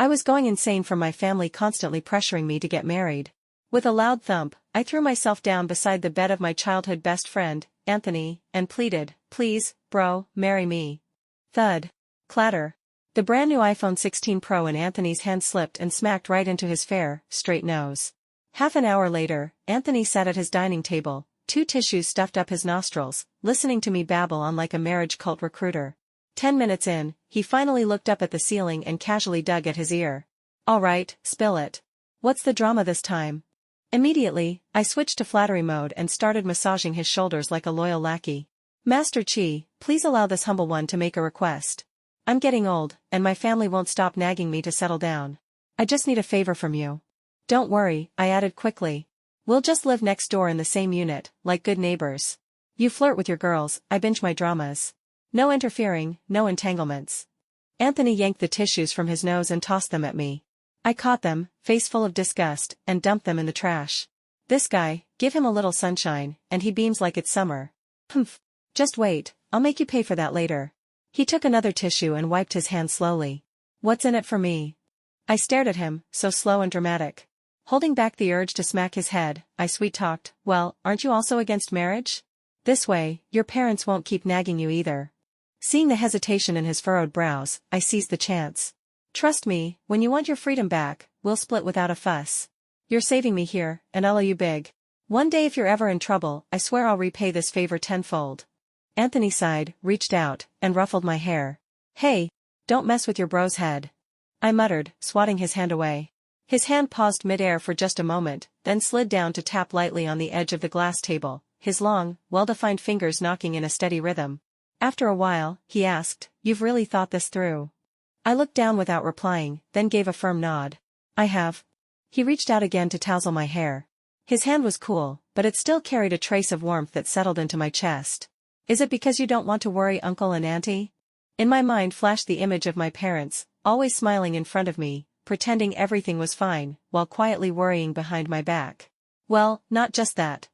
I was going insane from my family constantly pressuring me to get married. With a loud thump, I threw myself down beside the bed of my childhood best friend, Anthony, and pleaded, "Please, bro, marry me." Thud. Clatter. The brand new iPhone 16 Pro in Anthony's hand slipped and smacked right into his fair, straight nose. Half an hour later, Anthony sat at his dining table, two tissues stuffed up his nostrils, listening to me babble on like a marriage cult recruiter. 10 minutes in, he finally looked up at the ceiling and casually dug at his ear. "All right, spill it. What's the drama this time?" Immediately, I switched to flattery mode and started massaging his shoulders like a loyal lackey. "Master Chi, please allow this humble one to make a request. I'm getting old, and my family won't stop nagging me to settle down. I just need a favor from you." "Don't worry," I added quickly. "We'll just live next door in the same unit, like good neighbors. You flirt with your girls, I binge my dramas. No interfering, no entanglements." Anthony yanked the tissues from his nose and tossed them at me. I caught them, face full of disgust, and dumped them in the trash. This guy, give him a little sunshine, and he beams like it's summer. Humph. Just wait, I'll make you pay for that later. He took another tissue and wiped his hand slowly. "What's in it for me?" I stared at him, so slow and dramatic. Holding back the urge to smack his head, I sweet-talked, "Well, aren't you also against marriage? This way, your parents won't keep nagging you either." Seeing the hesitation in his furrowed brows, I seized the chance. "Trust me, when you want your freedom back, we'll split without a fuss. You're saving me here, and I'll owe you big. One day if you're ever in trouble, I swear I'll repay this favor tenfold." Anthony sighed, reached out, and ruffled my hair. "Hey, don't mess with your bro's head," I muttered, swatting his hand away. His hand paused mid-air for just a moment, then slid down to tap lightly on the edge of the glass table, his long, well-defined fingers knocking in a steady rhythm. After a while, he asked, "You've really thought this through?" I looked down without replying, then gave a firm nod. "I have." He reached out again to tousle my hair. His hand was cool, but it still carried a trace of warmth that settled into my chest. "Is it because you don't want to worry Uncle and Auntie?" In my mind flashed the image of my parents, always smiling in front of me, pretending everything was fine, while quietly worrying behind my back. "Well, not just that.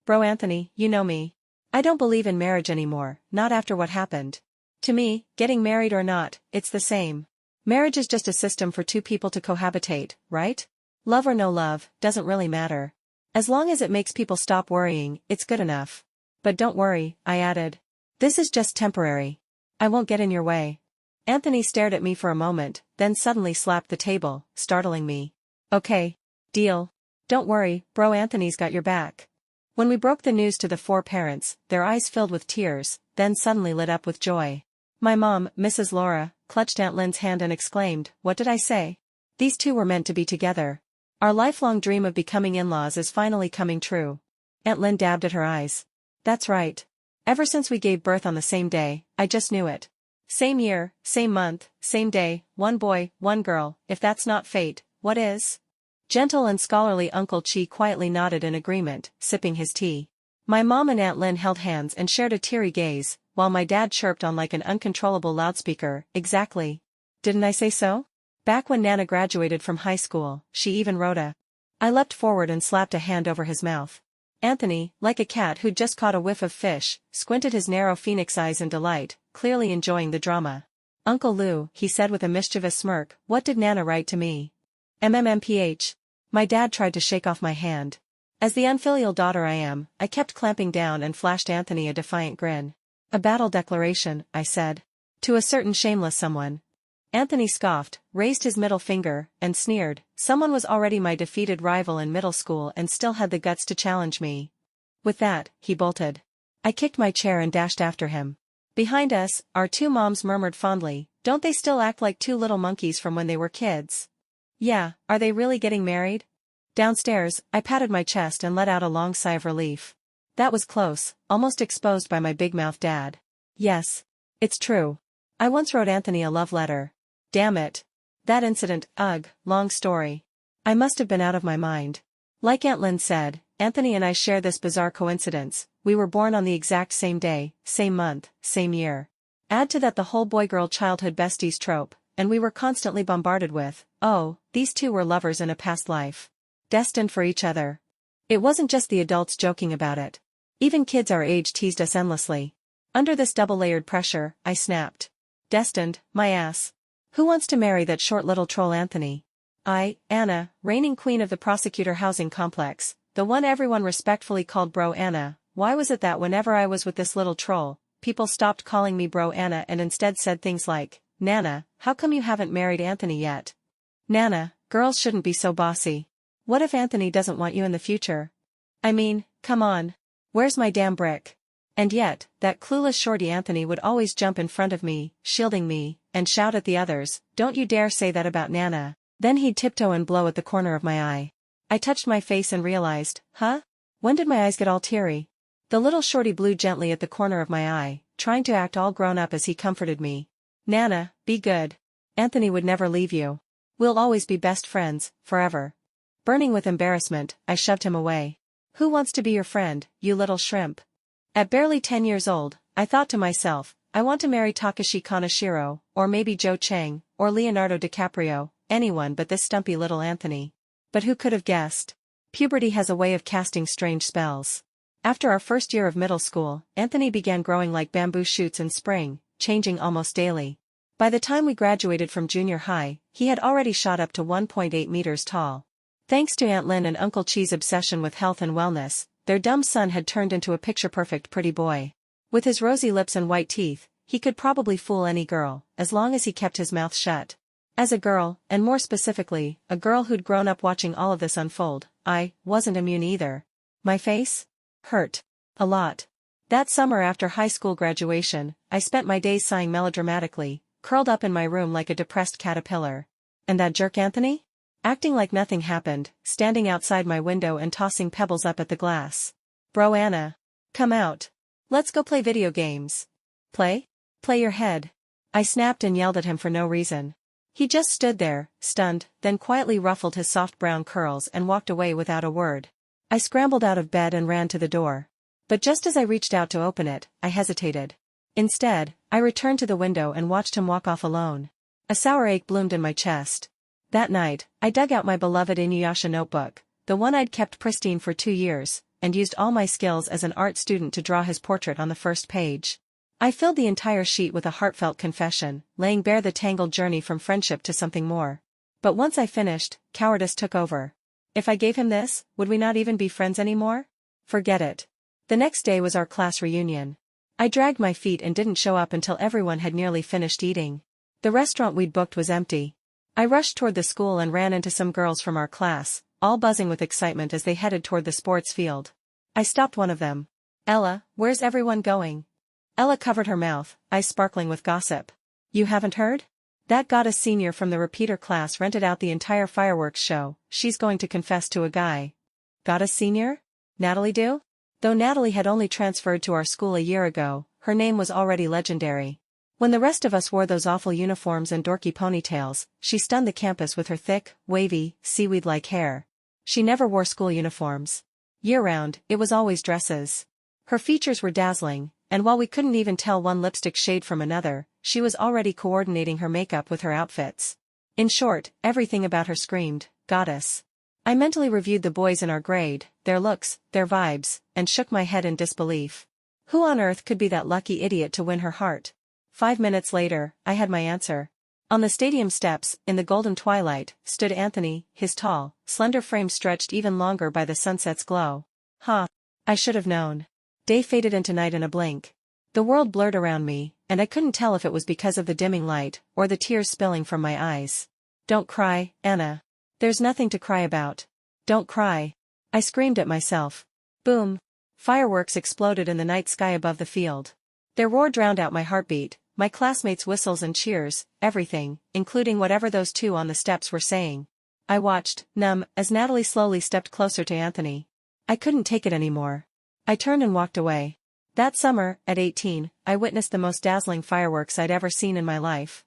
Bro Anthony, you know me. I don't believe in marriage anymore, not after what happened. To me, getting married or not, it's the same. Marriage is just a system for two people to cohabitate, right? Love or no love, doesn't really matter. As long as it makes people stop worrying, it's good enough. But don't worry," I added. "This is just temporary. I won't get in your way." Anthony stared at me for a moment, then suddenly slapped the table, startling me. "Okay. Deal. Don't worry, bro Anthony's got your back." When we broke the news to the four parents, their eyes filled with tears, then suddenly lit up with joy. My mom, Mrs. Laura, clutched Aunt Lynn's hand and exclaimed, "What did I say? These two were meant to be together. Our lifelong dream of becoming in-laws is finally coming true." Aunt Lynn dabbed at her eyes. "That's right. Ever since we gave birth on the same day, I just knew it. Same year, same month, same day, one boy, one girl, if that's not fate, what is?" Gentle and scholarly Uncle Chi quietly nodded in agreement, sipping his tea. My mom and Aunt Lynn held hands and shared a teary gaze, while my dad chirped on like an uncontrollable loudspeaker, "Exactly. Didn't I say so?" Back when Nana graduated from high school, she even wrote a. I leapt forward and slapped a hand over his mouth. Anthony, like a cat who'd just caught a whiff of fish, squinted his narrow phoenix eyes in delight, clearly enjoying the drama. "Uncle Lou," he said with a mischievous smirk, "what did Nana write to me?" "MMMPH. My dad tried to shake off my hand. As the unfilial daughter I am, I kept clamping down and flashed Anthony a defiant grin. "A battle declaration," I said. "To a certain shameless someone." Anthony scoffed, raised his middle finger, and sneered. Someone was already my defeated rival in middle school and still had the guts to challenge me. With that, he bolted. I kicked my chair and dashed after him. Behind us, our two moms murmured fondly, "Don't they still act like two little monkeys from when they were kids?" "Yeah, are they really getting married?" Downstairs, I patted my chest and let out a long sigh of relief. That was close, almost exposed by my big-mouthed dad. "Yes. It's true. I once wrote Anthony a love letter. Damn it. That incident, ugh, long story. I must have been out of my mind." Like Aunt Lynn said, Anthony and I share this bizarre coincidence. We were born on the exact same day, same month, same year. Add to that the whole boy-girl childhood besties trope, and we were constantly bombarded with, "Oh, these two were lovers in a past life. Destined for each other." It wasn't just the adults joking about it. Even kids our age teased us endlessly. Under this double-layered pressure, I snapped. "Destined, my ass. Who wants to marry that short little troll Anthony? I, Anna, reigning queen of the prosecutor housing complex, the one everyone respectfully called Bro Anna. Why was it that whenever I was with this little troll, people stopped calling me Bro Anna and instead said things like, Nana, how come you haven't married Anthony yet? Nana, girls shouldn't be so bossy. What if Anthony doesn't want you in the future? I mean, come on. Where's my damn brick? And yet, that clueless shorty Anthony would always jump in front of me, shielding me, and shout at the others, don't you dare say that about Nana. Then he'd tiptoe and blow at the corner of my eye. I touched my face and realized, huh? When did my eyes get all teary? The little shorty blew gently at the corner of my eye, trying to act all grown up as he comforted me. Nana, be good. Anthony would never leave you. We'll always be best friends, forever. Burning with embarrassment, I shoved him away. Who wants to be your friend, you little shrimp? At barely 10 years old, I thought to myself, I want to marry Takashi Kaneshiro, or maybe Joe Chang, or Leonardo DiCaprio, anyone but this stumpy little Anthony. But who could have guessed? Puberty has a way of casting strange spells. After our first year of middle school, Anthony began growing like bamboo shoots in spring, changing almost daily. By the time we graduated from junior high, he had already shot up to 1.8 meters tall. Thanks to Aunt Lynn and Uncle Chi's obsession with health and wellness, their dumb son had turned into a picture-perfect pretty boy. With his rosy lips and white teeth, he could probably fool any girl, as long as he kept his mouth shut. As a girl, and more specifically, a girl who'd grown up watching all of this unfold, I wasn't immune either. My face? Hurt. A lot. That summer after high school graduation, I spent my days sighing melodramatically, curled up in my room like a depressed caterpillar. And that jerk Anthony? Acting like nothing happened, standing outside my window and tossing pebbles up at the glass. Bro Anna. Come out. Let's go play video games. Play? Play your head. I snapped and yelled at him for no reason. He just stood there, stunned, then quietly ruffled his soft brown curls and walked away without a word. I scrambled out of bed and ran to the door. But just as I reached out to open it, I hesitated. Instead, I returned to the window and watched him walk off alone. A sour ache bloomed in my chest. That night, I dug out my beloved Inuyasha notebook, the one I'd kept pristine for 2 years, and used all my skills as an art student to draw his portrait on the first page. I filled the entire sheet with a heartfelt confession, laying bare the tangled journey from friendship to something more. But once I finished, cowardice took over. If I gave him this, would we not even be friends anymore? Forget it. The next day was our class reunion. I dragged my feet and didn't show up until everyone had nearly finished eating. The restaurant we'd booked was empty. I rushed toward the school and ran into some girls from our class, all buzzing with excitement as they headed toward the sports field. I stopped one of them. Ella, where's everyone going? Ella covered her mouth, eyes sparkling with gossip. You haven't heard? That goddess senior from the repeater class rented out the entire fireworks show. She's going to confess to a guy. Goddess senior? Natalie do? Though Natalie had only transferred to our school a year ago, her name was already legendary. When the rest of us wore those awful uniforms and dorky ponytails, she stunned the campus with her thick, wavy, seaweed-like hair. She never wore school uniforms. Year-round, it was always dresses. Her features were dazzling, and while we couldn't even tell one lipstick shade from another, she was already coordinating her makeup with her outfits. In short, everything about her screamed, goddess. I mentally reviewed the boys in our grade, their looks, their vibes, and shook my head in disbelief. Who on earth could be that lucky idiot to win her heart? 5 minutes later, I had my answer. On the stadium steps, in the golden twilight, stood Anthony, his tall, slender frame stretched even longer by the sunset's glow. I should have known. Day faded into night in a blink. The world blurred around me, and I couldn't tell if it was because of the dimming light, or the tears spilling from my eyes. Don't cry, Anna. There's nothing to cry about. Don't cry. I screamed at myself. Boom. Fireworks exploded in the night sky above the field. Their roar drowned out my heartbeat, my classmates' whistles and cheers, everything, including whatever those two on the steps were saying. I watched, numb, as Natalie slowly stepped closer to Anthony. I couldn't take it anymore. I turned and walked away. That summer, at 18, I witnessed the most dazzling fireworks I'd ever seen in my life.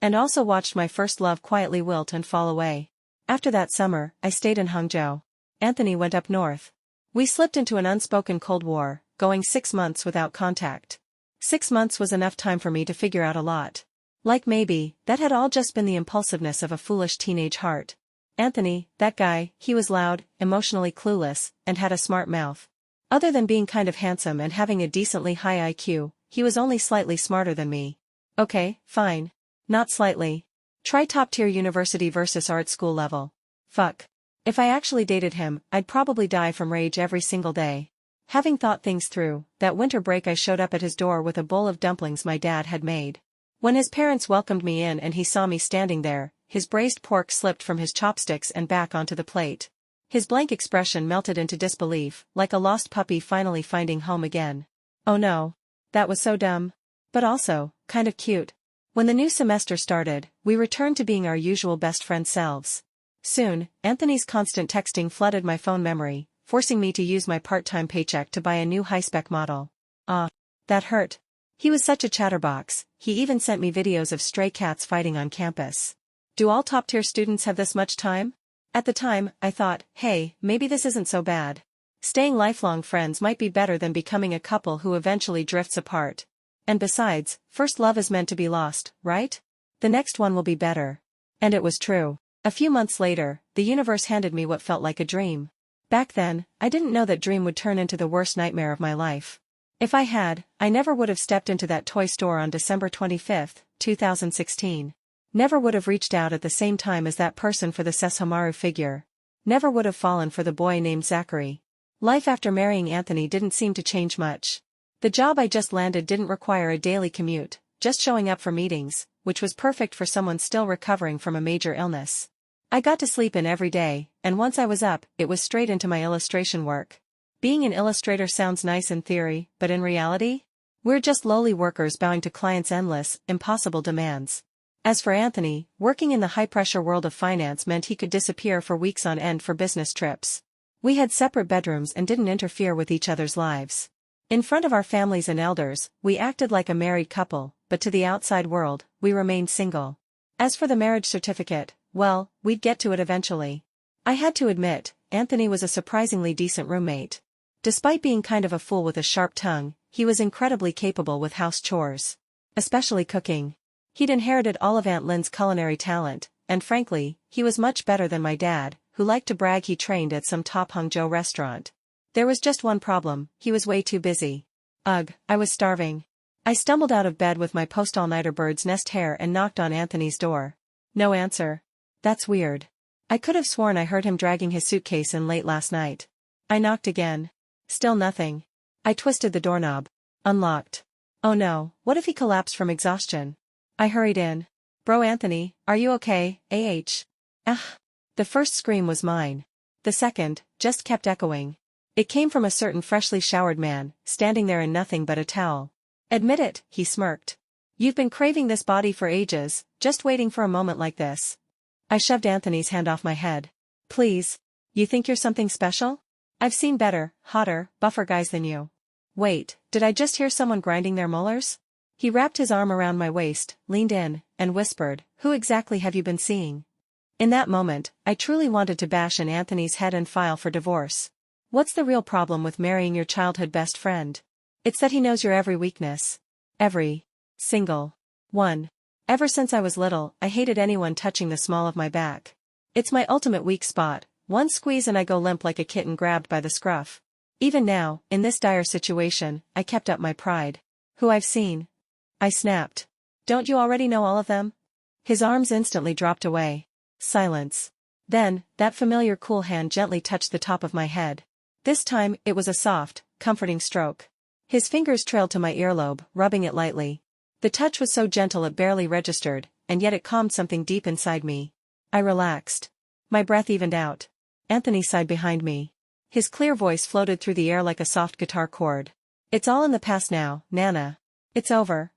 And also watched my first love quietly wilt and fall away. After that summer, I stayed in Hangzhou. Anthony went up north. We slipped into an unspoken Cold War, going 6 months without contact. 6 months was enough time for me to figure out a lot. Like maybe, that had all just been the impulsiveness of a foolish teenage heart. Anthony, that guy, he was loud, emotionally clueless, and had a smart mouth. Other than being kind of handsome and having a decently high IQ, he was only slightly smarter than me. Okay, fine. Not slightly. Try top-tier university versus art school level. Fuck. If I actually dated him, I'd probably die from rage every single day. Having thought things through, that winter break I showed up at his door with a bowl of dumplings my dad had made. When his parents welcomed me in and he saw me standing there, his braised pork slipped from his chopsticks and back onto the plate. His blank expression melted into disbelief, like a lost puppy finally finding home again. Oh no. That was so dumb. But also, kind of cute. When the new semester started, we returned to being our usual best friend selves. Soon, Anthony's constant texting flooded my phone memory, forcing me to use my part-time paycheck to buy a new high-spec model. That hurt. He was such a chatterbox, he even sent me videos of stray cats fighting on campus. Do all top-tier students have this much time? At the time, I thought, hey, maybe this isn't so bad. Staying lifelong friends might be better than becoming a couple who eventually drifts apart. And besides, first love is meant to be lost, right? The next one will be better. And it was true. A few months later, the universe handed me what felt like a dream. Back then, I didn't know that dream would turn into the worst nightmare of my life. If I had, I never would have stepped into that toy store on December 25, 2016. Never would have reached out at the same time as that person for the Sesshomaru figure. Never would have fallen for the boy named Zachary. Life after marrying Anthony didn't seem to change much. The job I just landed didn't require a daily commute, just showing up for meetings, which was perfect for someone still recovering from a major illness. I got to sleep in every day, and once I was up, it was straight into my illustration work. Being an illustrator sounds nice in theory, but in reality? We're just lowly workers bowing to clients' endless, impossible demands. As for Anthony, working in the high-pressure world of finance meant he could disappear for weeks on end for business trips. We had separate bedrooms and didn't interfere with each other's lives. In front of our families and elders, we acted like a married couple, but to the outside world, we remained single. As for the marriage certificate, well, we'd get to it eventually. I had to admit, Anthony was a surprisingly decent roommate. Despite being kind of a fool with a sharp tongue, he was incredibly capable with house chores. Especially cooking. He'd inherited all of Aunt Lynn's culinary talent, and frankly, he was much better than my dad, who liked to brag he trained at some top Hangzhou restaurant. There was just one problem, he was way too busy. Ugh, I was starving. I stumbled out of bed with my post-all-nighter bird's nest hair and knocked on Anthony's door. No answer. That's weird. I could have sworn I heard him dragging his suitcase in late last night. I knocked again. Still nothing. I twisted the doorknob. Unlocked. Oh no, what if he collapsed from exhaustion? I hurried in. Bro Anthony, are you okay, Ah. The first scream was mine. The second, just kept echoing. It came from a certain freshly showered man, standing there in nothing but a towel. Admit it, he smirked. You've been craving this body for ages, just waiting for a moment like this. I shoved Anthony's hand off my head. Please. You think you're something special? I've seen better, hotter, buffer guys than you. Wait, did I just hear someone grinding their molars? He wrapped his arm around my waist, leaned in, and whispered, who exactly have you been seeing? In that moment, I truly wanted to bash in Anthony's head and file for divorce. What's the real problem with marrying your childhood best friend? It's that he knows your every weakness. Every single one. Ever since I was little, I hated anyone touching the small of my back. It's my ultimate weak spot, one squeeze and I go limp like a kitten grabbed by the scruff. Even now, in this dire situation, I kept up my pride. Who I've seen? I snapped. Don't you already know all of them? His arms instantly dropped away. Silence. Then, that familiar cool hand gently touched the top of my head. This time, it was a soft, comforting stroke. His fingers trailed to my earlobe, rubbing it lightly. The touch was so gentle it barely registered, and yet it calmed something deep inside me. I relaxed. My breath evened out. Anthony sighed behind me. His clear voice floated through the air like a soft guitar chord. It's all in the past now, Nana. It's over.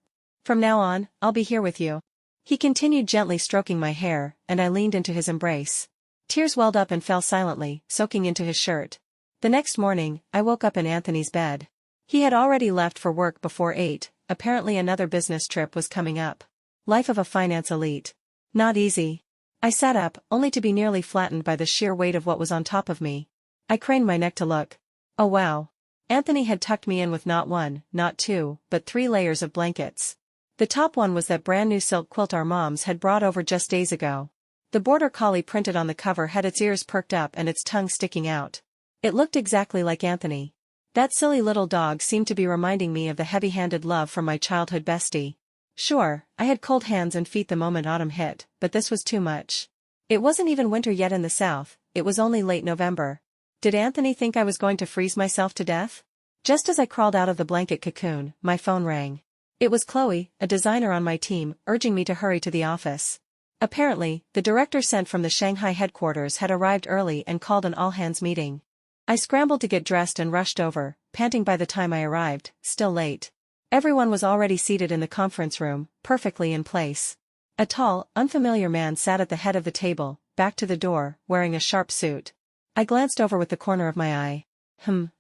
From now on, I'll be here with you. He continued gently stroking my hair, and I leaned into his embrace. Tears welled up and fell silently, soaking into his shirt. The next morning, I woke up in Anthony's bed. He had already left for work before 8, apparently another business trip was coming up. Life of a finance elite. Not easy. I sat up, only to be nearly flattened by the sheer weight of what was on top of me. I craned my neck to look. Oh wow. Anthony had tucked me in with not one, not two, but 3 layers of blankets. The top one was that brand new silk quilt our moms had brought over just days ago. The border collie printed on the cover had its ears perked up and its tongue sticking out. It looked exactly like Anthony. That silly little dog seemed to be reminding me of the heavy-handed love from my childhood bestie. Sure, I had cold hands and feet the moment autumn hit, but this was too much. It wasn't even winter yet in the south, it was only late November. Did Anthony think I was going to freeze myself to death? Just as I crawled out of the blanket cocoon, my phone rang. It was Chloe, a designer on my team, urging me to hurry to the office. Apparently, the director sent from the Shanghai headquarters had arrived early and called an all-hands meeting. I scrambled to get dressed and rushed over, panting by the time I arrived, still late. Everyone was already seated in the conference room, perfectly in place. A tall, unfamiliar man sat at the head of the table, back to the door, wearing a sharp suit. I glanced over with the corner of my eye.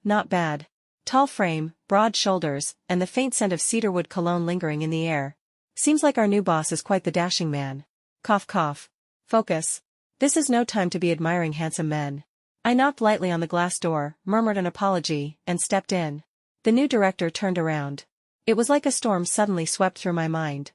Not bad. Tall frame, broad shoulders, and the faint scent of cedarwood cologne lingering in the air. Seems like our new boss is quite the dashing man. Cough cough. Focus. This is no time to be admiring handsome men. I knocked lightly on the glass door, murmured an apology, and stepped in. The new director turned around. It was like a storm suddenly swept through my mind.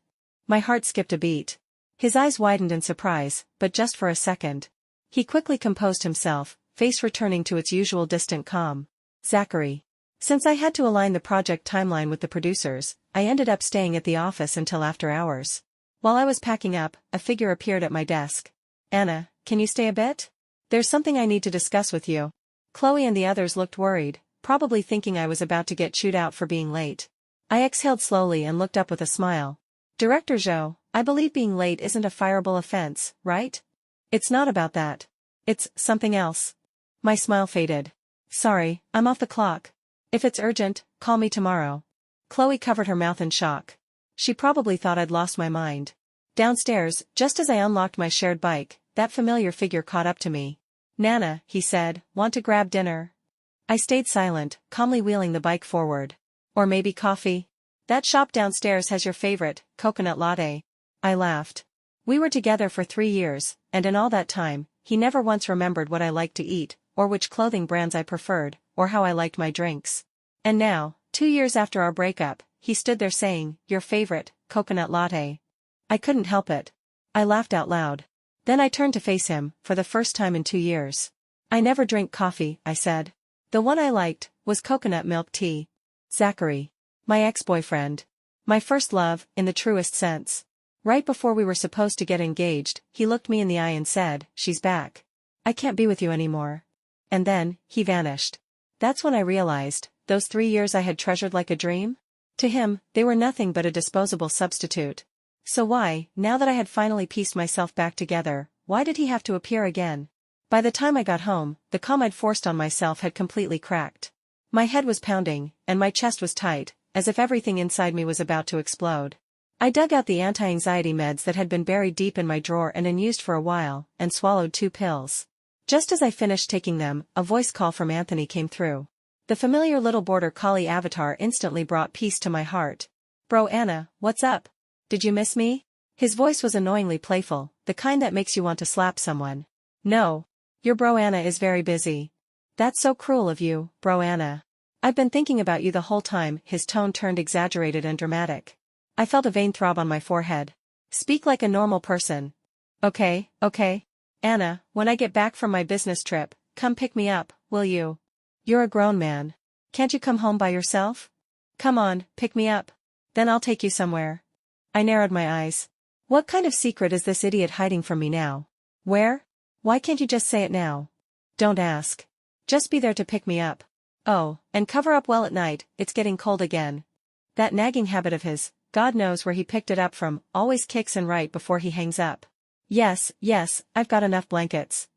My heart skipped a beat. His eyes widened in surprise, but just for a second. He quickly composed himself, face returning to its usual distant calm. Zachary. Since I had to align the project timeline with the producers, I ended up staying at the office until after hours. While I was packing up, a figure appeared at my desk. Anna, can you stay a bit? There's something I need to discuss with you. Chloe and the others looked worried, probably thinking I was about to get chewed out for being late. I exhaled slowly and looked up with a smile. Director Zhou, I believe being late isn't a fireable offense, right? It's not about that. It's something else. My smile faded. Sorry, I'm off the clock. If it's urgent, call me tomorrow. Chloe covered her mouth in shock. She probably thought I'd lost my mind. Downstairs, just as I unlocked my shared bike, that familiar figure caught up to me. Nana, he said, want to grab dinner? I stayed silent, calmly wheeling the bike forward. Or maybe coffee? That shop downstairs has your favorite, coconut latte. I laughed. We were together for 3 years, and in all that time, he never once remembered what I liked to eat, or which clothing brands I preferred, or how I liked my drinks. And now, 2 years after our breakup, he stood there saying, your favorite, coconut latte. I couldn't help it. I laughed out loud. Then I turned to face him, for the first time in 2 years. I never drink coffee, I said. The one I liked, was coconut milk tea. Zachary. My ex-boyfriend. My first love, in the truest sense. Right before we were supposed to get engaged, he looked me in the eye and said, she's back. I can't be with you anymore. And then, he vanished. That's when I realized, those 3 years I had treasured like a dream? To him, they were nothing but a disposable substitute. So why, now that I had finally pieced myself back together, why did he have to appear again? By the time I got home, the calm I'd forced on myself had completely cracked. My head was pounding, and my chest was tight, as if everything inside me was about to explode. I dug out the anti-anxiety meds that had been buried deep in my drawer and unused for a while, and swallowed 2 pills. Just as I finished taking them, a voice call from Anthony came through. The familiar little border collie avatar instantly brought peace to my heart. Bro Anna, what's up? Did you miss me? His voice was annoyingly playful, the kind that makes you want to slap someone. No. Your bro Anna is very busy. That's so cruel of you, bro Anna. I've been thinking about you the whole time. His tone turned exaggerated and dramatic. I felt a vein throb on my forehead. Speak like a normal person. Okay. Anna, when I get back from my business trip, come pick me up, will you? You're a grown man. Can't you come home by yourself? Come on, pick me up. Then I'll take you somewhere. I narrowed my eyes. What kind of secret is this idiot hiding from me now? Where? Why can't you just say it now? Don't ask. Just be there to pick me up. Oh, and cover up well at night, it's getting cold again. That nagging habit of his, God knows where he picked it up from, always kicks in right before he hangs up. Yes, I've got enough blankets.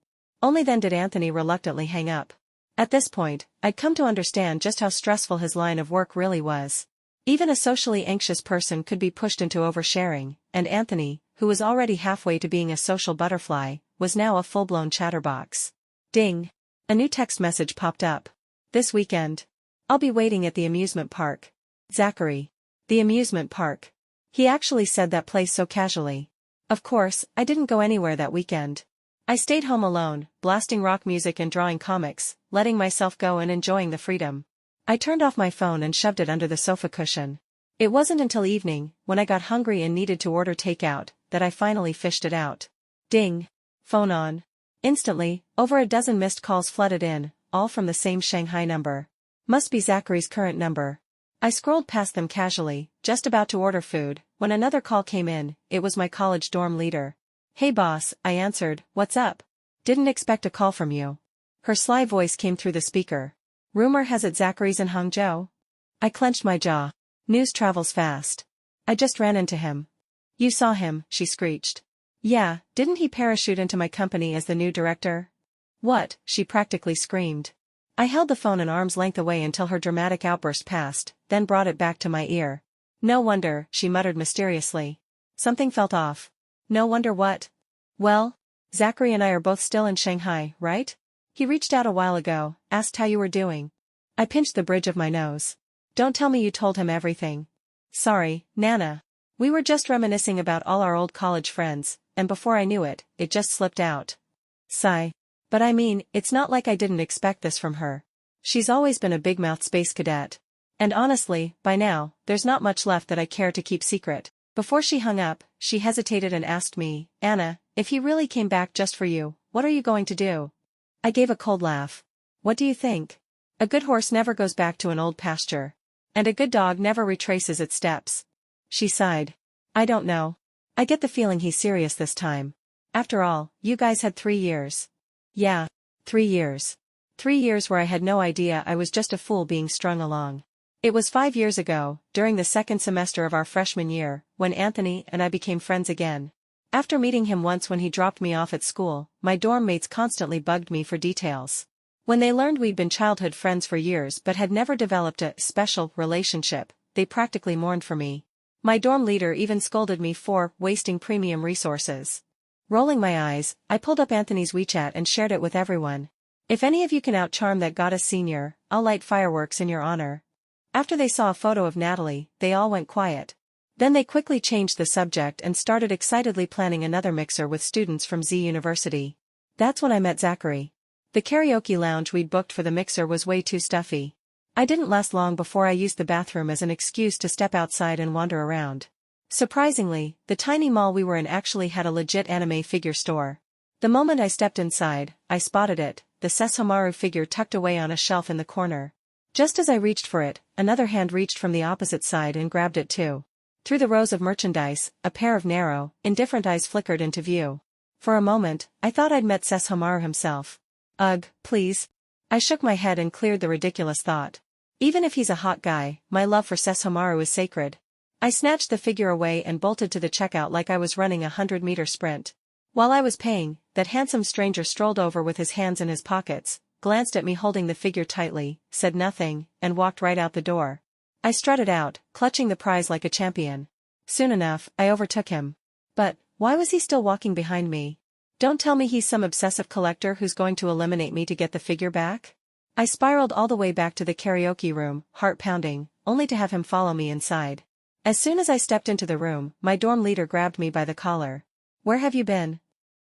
Only then did Anthony reluctantly hang up. At this point, I'd come to understand just how stressful his line of work really was. Even a socially anxious person could be pushed into oversharing, and Anthony, who was already halfway to being a social butterfly, was now a full-blown chatterbox. Ding! A new text message popped up. This weekend. I'll be waiting at the amusement park. Zachary. The amusement park. He actually said that place so casually. Of course, I didn't go anywhere that weekend. I stayed home alone, blasting rock music and drawing comics, letting myself go and enjoying the freedom. I turned off my phone and shoved it under the sofa cushion. It wasn't until evening, when I got hungry and needed to order takeout, that I finally fished it out. Ding. Phone on. Instantly, over a dozen missed calls flooded in, all from the same Shanghai number. Must be Zachary's current number. I scrolled past them casually, just about to order food, when another call came in. It was my college dorm leader. "Hey boss," I answered, "what's up? Didn't expect a call from you." Her sly voice came through the speaker. "Rumor has it Zachary's in Hangzhou?" I clenched my jaw. News travels fast. "I just ran into him." "You saw him," she screeched. "Yeah, didn't he parachute into my company as the new director?" "What?" she practically screamed. I held the phone an arm's length away until her dramatic outburst passed, then brought it back to my ear. "No wonder," she muttered mysteriously. Something felt off. "No wonder what?" "Well, Zachary and I are both still in Shanghai, right? He reached out a while ago, asked how you were doing." I pinched the bridge of my nose. "Don't tell me you told him everything." "Sorry, Nana. We were just reminiscing about all our old college friends, and before I knew it, it just slipped out." Sigh. "But I mean, it's not like I didn't expect this from her. She's always been a big-mouthed space cadet. And honestly, by now, there's not much left that I care to keep secret." Before she hung up, she hesitated and asked me, "Anna, if he really came back just for you, what are you going to do?" I gave a cold laugh. "What do you think? A good horse never goes back to an old pasture. And a good dog never retraces its steps." She sighed. "I don't know. I get the feeling he's serious this time. After all, you guys had 3 years. Yeah. 3 years. 3 years where I had no idea I was just a fool being strung along. It was 5 years ago, during the second semester of our freshman year, when Anthony and I became friends again. After meeting him once when he dropped me off at school, my dorm mates constantly bugged me for details. When they learned we'd been childhood friends for years but had never developed a special relationship, they practically mourned for me. My dorm leader even scolded me for wasting premium resources. Rolling my eyes, I pulled up Anthony's WeChat and shared it with everyone. "If any of you can outcharm that goddess senior, I'll light fireworks in your honor." After they saw a photo of Natalie, they all went quiet. Then they quickly changed the subject and started excitedly planning another mixer with students from Z University. That's when I met Zachary. The karaoke lounge we'd booked for the mixer was way too stuffy. I didn't last long before I used the bathroom as an excuse to step outside and wander around. Surprisingly, the tiny mall we were in actually had a legit anime figure store. The moment I stepped inside, I spotted it, the Sesshomaru figure tucked away on a shelf in the corner. Just as I reached for it, another hand reached from the opposite side and grabbed it too. Through the rows of merchandise, a pair of narrow, indifferent eyes flickered into view. For a moment, I thought I'd met Sesshomaru himself. "Ugh, please." I shook my head and cleared the ridiculous thought. Even if he's a hot guy, my love for Sesshomaru is sacred. I snatched the figure away and bolted to the checkout like I was running a 100-meter sprint. While I was paying, that handsome stranger strolled over with his hands in his pockets, glanced at me holding the figure tightly, said nothing, and walked right out the door. I strutted out, clutching the prize like a champion. Soon enough, I overtook him. But, why was he still walking behind me? Don't tell me he's some obsessive collector who's going to eliminate me to get the figure back? I spiraled all the way back to the karaoke room, heart pounding, only to have him follow me inside. As soon as I stepped into the room, my dorm leader grabbed me by the collar. "Where have you been?"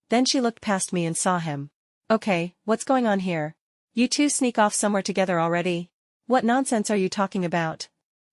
Then she looked past me and saw him. "Okay, what's going on here? You two sneak off somewhere together already? What nonsense are you talking about?"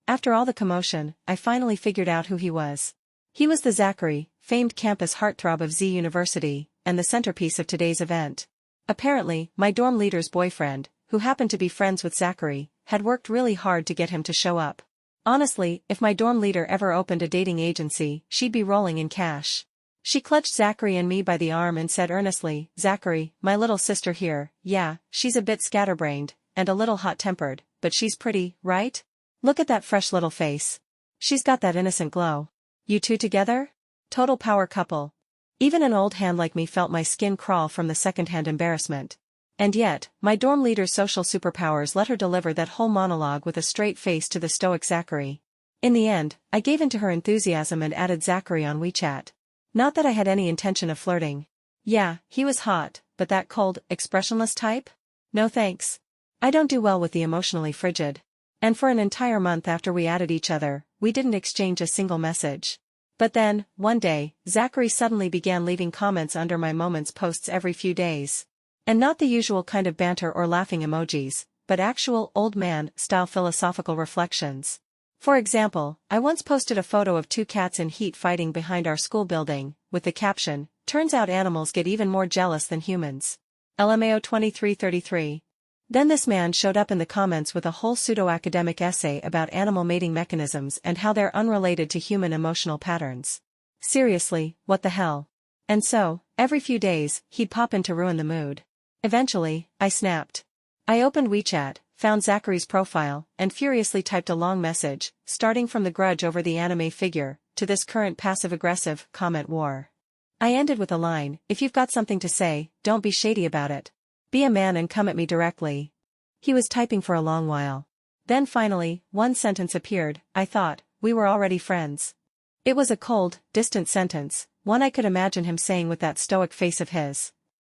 After all the commotion, I finally figured out who he was. He was the Zachary, famed campus heartthrob of Z University, and the centerpiece of today's event. Apparently, my dorm leader's boyfriend, who happened to be friends with Zachary, had worked really hard to get him to show up. Honestly, if my dorm leader ever opened a dating agency, she'd be rolling in cash. She clutched Zachary and me by the arm and said earnestly, "Zachary, my little sister here, yeah, she's a bit scatterbrained, and a little hot-tempered, but she's pretty, right? Look at that fresh little face. She's got that innocent glow. You two together? Total power couple." Even an old hand like me felt my skin crawl from the second-hand embarrassment. And yet, my dorm leader's social superpowers let her deliver that whole monologue with a straight face to the stoic Zachary. In the end, I gave in to her enthusiasm and added Zachary on WeChat. Not that I had any intention of flirting. Yeah, he was hot, but that cold, expressionless type? No thanks. I don't do well with the emotionally frigid. And for an entire month after we added each other, we didn't exchange a single message. But then, one day, Zachary suddenly began leaving comments under my Moments posts every few days. And not the usual kind of banter or laughing emojis, but actual old man-style philosophical reflections. For example, I once posted a photo of 2 cats in heat fighting behind our school building, with the caption, "Turns out animals get even more jealous than humans." LMAO 2333. Then this man showed up in the comments with a whole pseudo-academic essay about animal mating mechanisms and how they're unrelated to human emotional patterns. Seriously, what the hell? And so, every few days, he'd pop in to ruin the mood. Eventually, I snapped. I opened WeChat, found Zachary's profile, and furiously typed a long message, starting from the grudge over the anime figure, to this current passive-aggressive comment war. I ended with a line, "If you've got something to say, don't be shady about it. Be a man and come at me directly." He was typing for a long while. Then finally, one sentence appeared. I thought, we were already friends. It was a cold, distant sentence, one I could imagine him saying with that stoic face of his.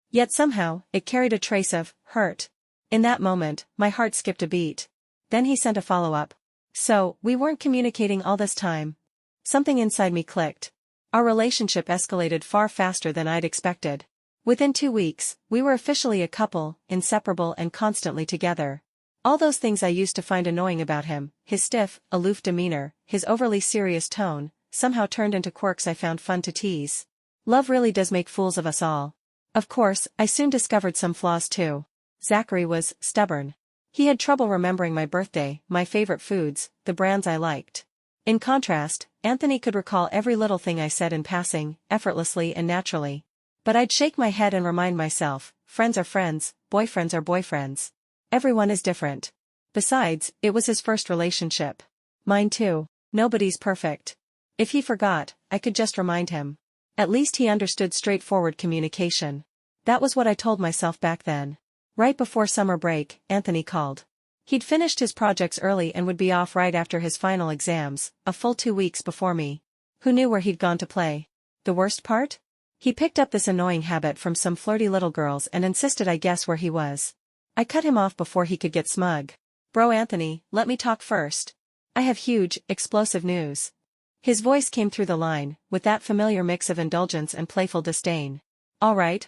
Yet somehow, it carried a trace of hurt. In that moment, my heart skipped a beat. Then he sent a follow-up. "So, we weren't communicating all this time?" Something inside me clicked. Our relationship escalated far faster than I'd expected. Within 2 weeks, we were officially a couple, inseparable and constantly together. All those things I used to find annoying about him, his stiff, aloof demeanor, his overly serious tone, somehow turned into quirks I found fun to tease. Love really does make fools of us all. Of course, I soon discovered some flaws too. Zachary was stubborn. He had trouble remembering my birthday, my favorite foods, the brands I liked. In contrast, Anthony could recall every little thing I said in passing, effortlessly and naturally. But I'd shake my head and remind myself, friends are friends, boyfriends are boyfriends. Everyone is different. Besides, it was his first relationship. Mine too. Nobody's perfect. If he forgot, I could just remind him. At least he understood straightforward communication. That was what I told myself back then. Right before summer break, Anthony called. He'd finished his projects early and would be off right after his final exams, a full 2 weeks before me. Who knew where he'd gone to play? The worst part? He picked up this annoying habit from some flirty little girls and insisted I guess where he was. I cut him off before he could get smug. "Bro Anthony, let me talk first. I have huge, explosive news." His voice came through the line, with that familiar mix of indulgence and playful disdain. All right,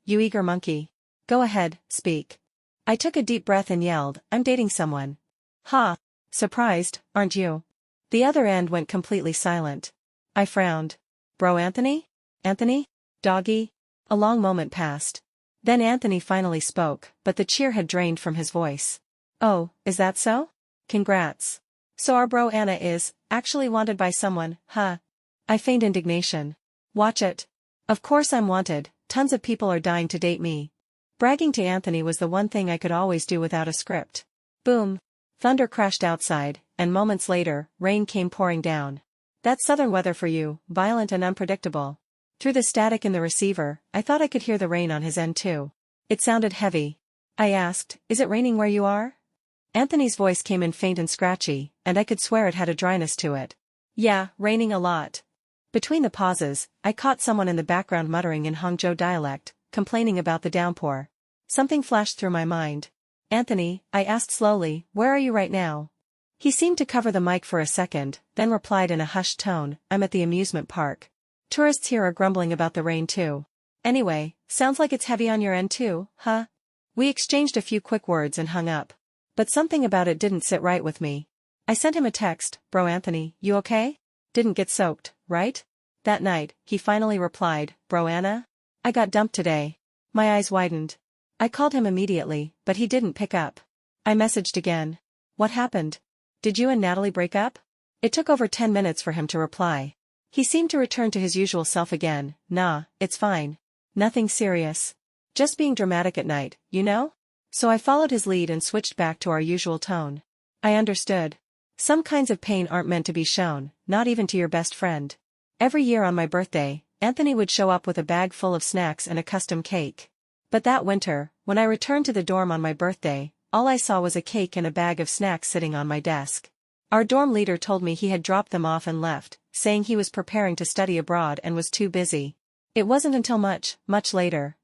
you eager monkey. Go ahead, speak." I took a deep breath and yelled, "I'm dating someone." "Ha! Surprised, aren't you?" The other end went completely silent. I frowned. "Bro Anthony? Anthony? Doggy?" A long moment passed. Then Anthony finally spoke, but the cheer had drained from his voice. "Oh, is that so? Congrats. So our bro Anna is actually wanted by someone, huh?" I feigned indignation. "Watch it. Of course I'm wanted, tons of people are dying to date me." Bragging to Anthony was the one thing I could always do without a script. Boom. Thunder crashed outside, and moments later, rain came pouring down. That's southern weather for you, violent and unpredictable. Through the static in the receiver, I thought I could hear the rain on his end too. It sounded heavy. I asked, "Is it raining where you are?" Anthony's voice came in faint and scratchy, and I could swear it had a dryness to it. "Yeah, raining a lot." Between the pauses, I caught someone in the background muttering in Hangzhou dialect, complaining about the downpour. Something flashed through my mind. "Anthony," I asked slowly, "where are you right now?" He seemed to cover the mic for a second, then replied in a hushed tone, "I'm at the amusement park. Tourists here are grumbling about the rain too. Anyway, sounds like it's heavy on your end too, huh?" We exchanged a few quick words and hung up. But something about it didn't sit right with me. I sent him a text, "Bro Anthony, you okay? Didn't get soaked, right?" That night, he finally replied, "Bro Anna? I got dumped today." My eyes widened. I called him immediately, but he didn't pick up. I messaged again. "What happened? Did you and Natalie break up?" It took over 10 minutes for him to reply. He seemed to return to his usual self again. "Nah, it's fine. Nothing serious. Just being dramatic at night, you know?" So I followed his lead and switched back to our usual tone. I understood. Some kinds of pain aren't meant to be shown, not even to your best friend. Every year on my birthday, Anthony would show up with a bag full of snacks and a custom cake. But that winter, when I returned to the dorm on my birthday, all I saw was a cake and a bag of snacks sitting on my desk. Our dorm leader told me he had dropped them off and left, saying he was preparing to study abroad and was too busy. It wasn't until much later.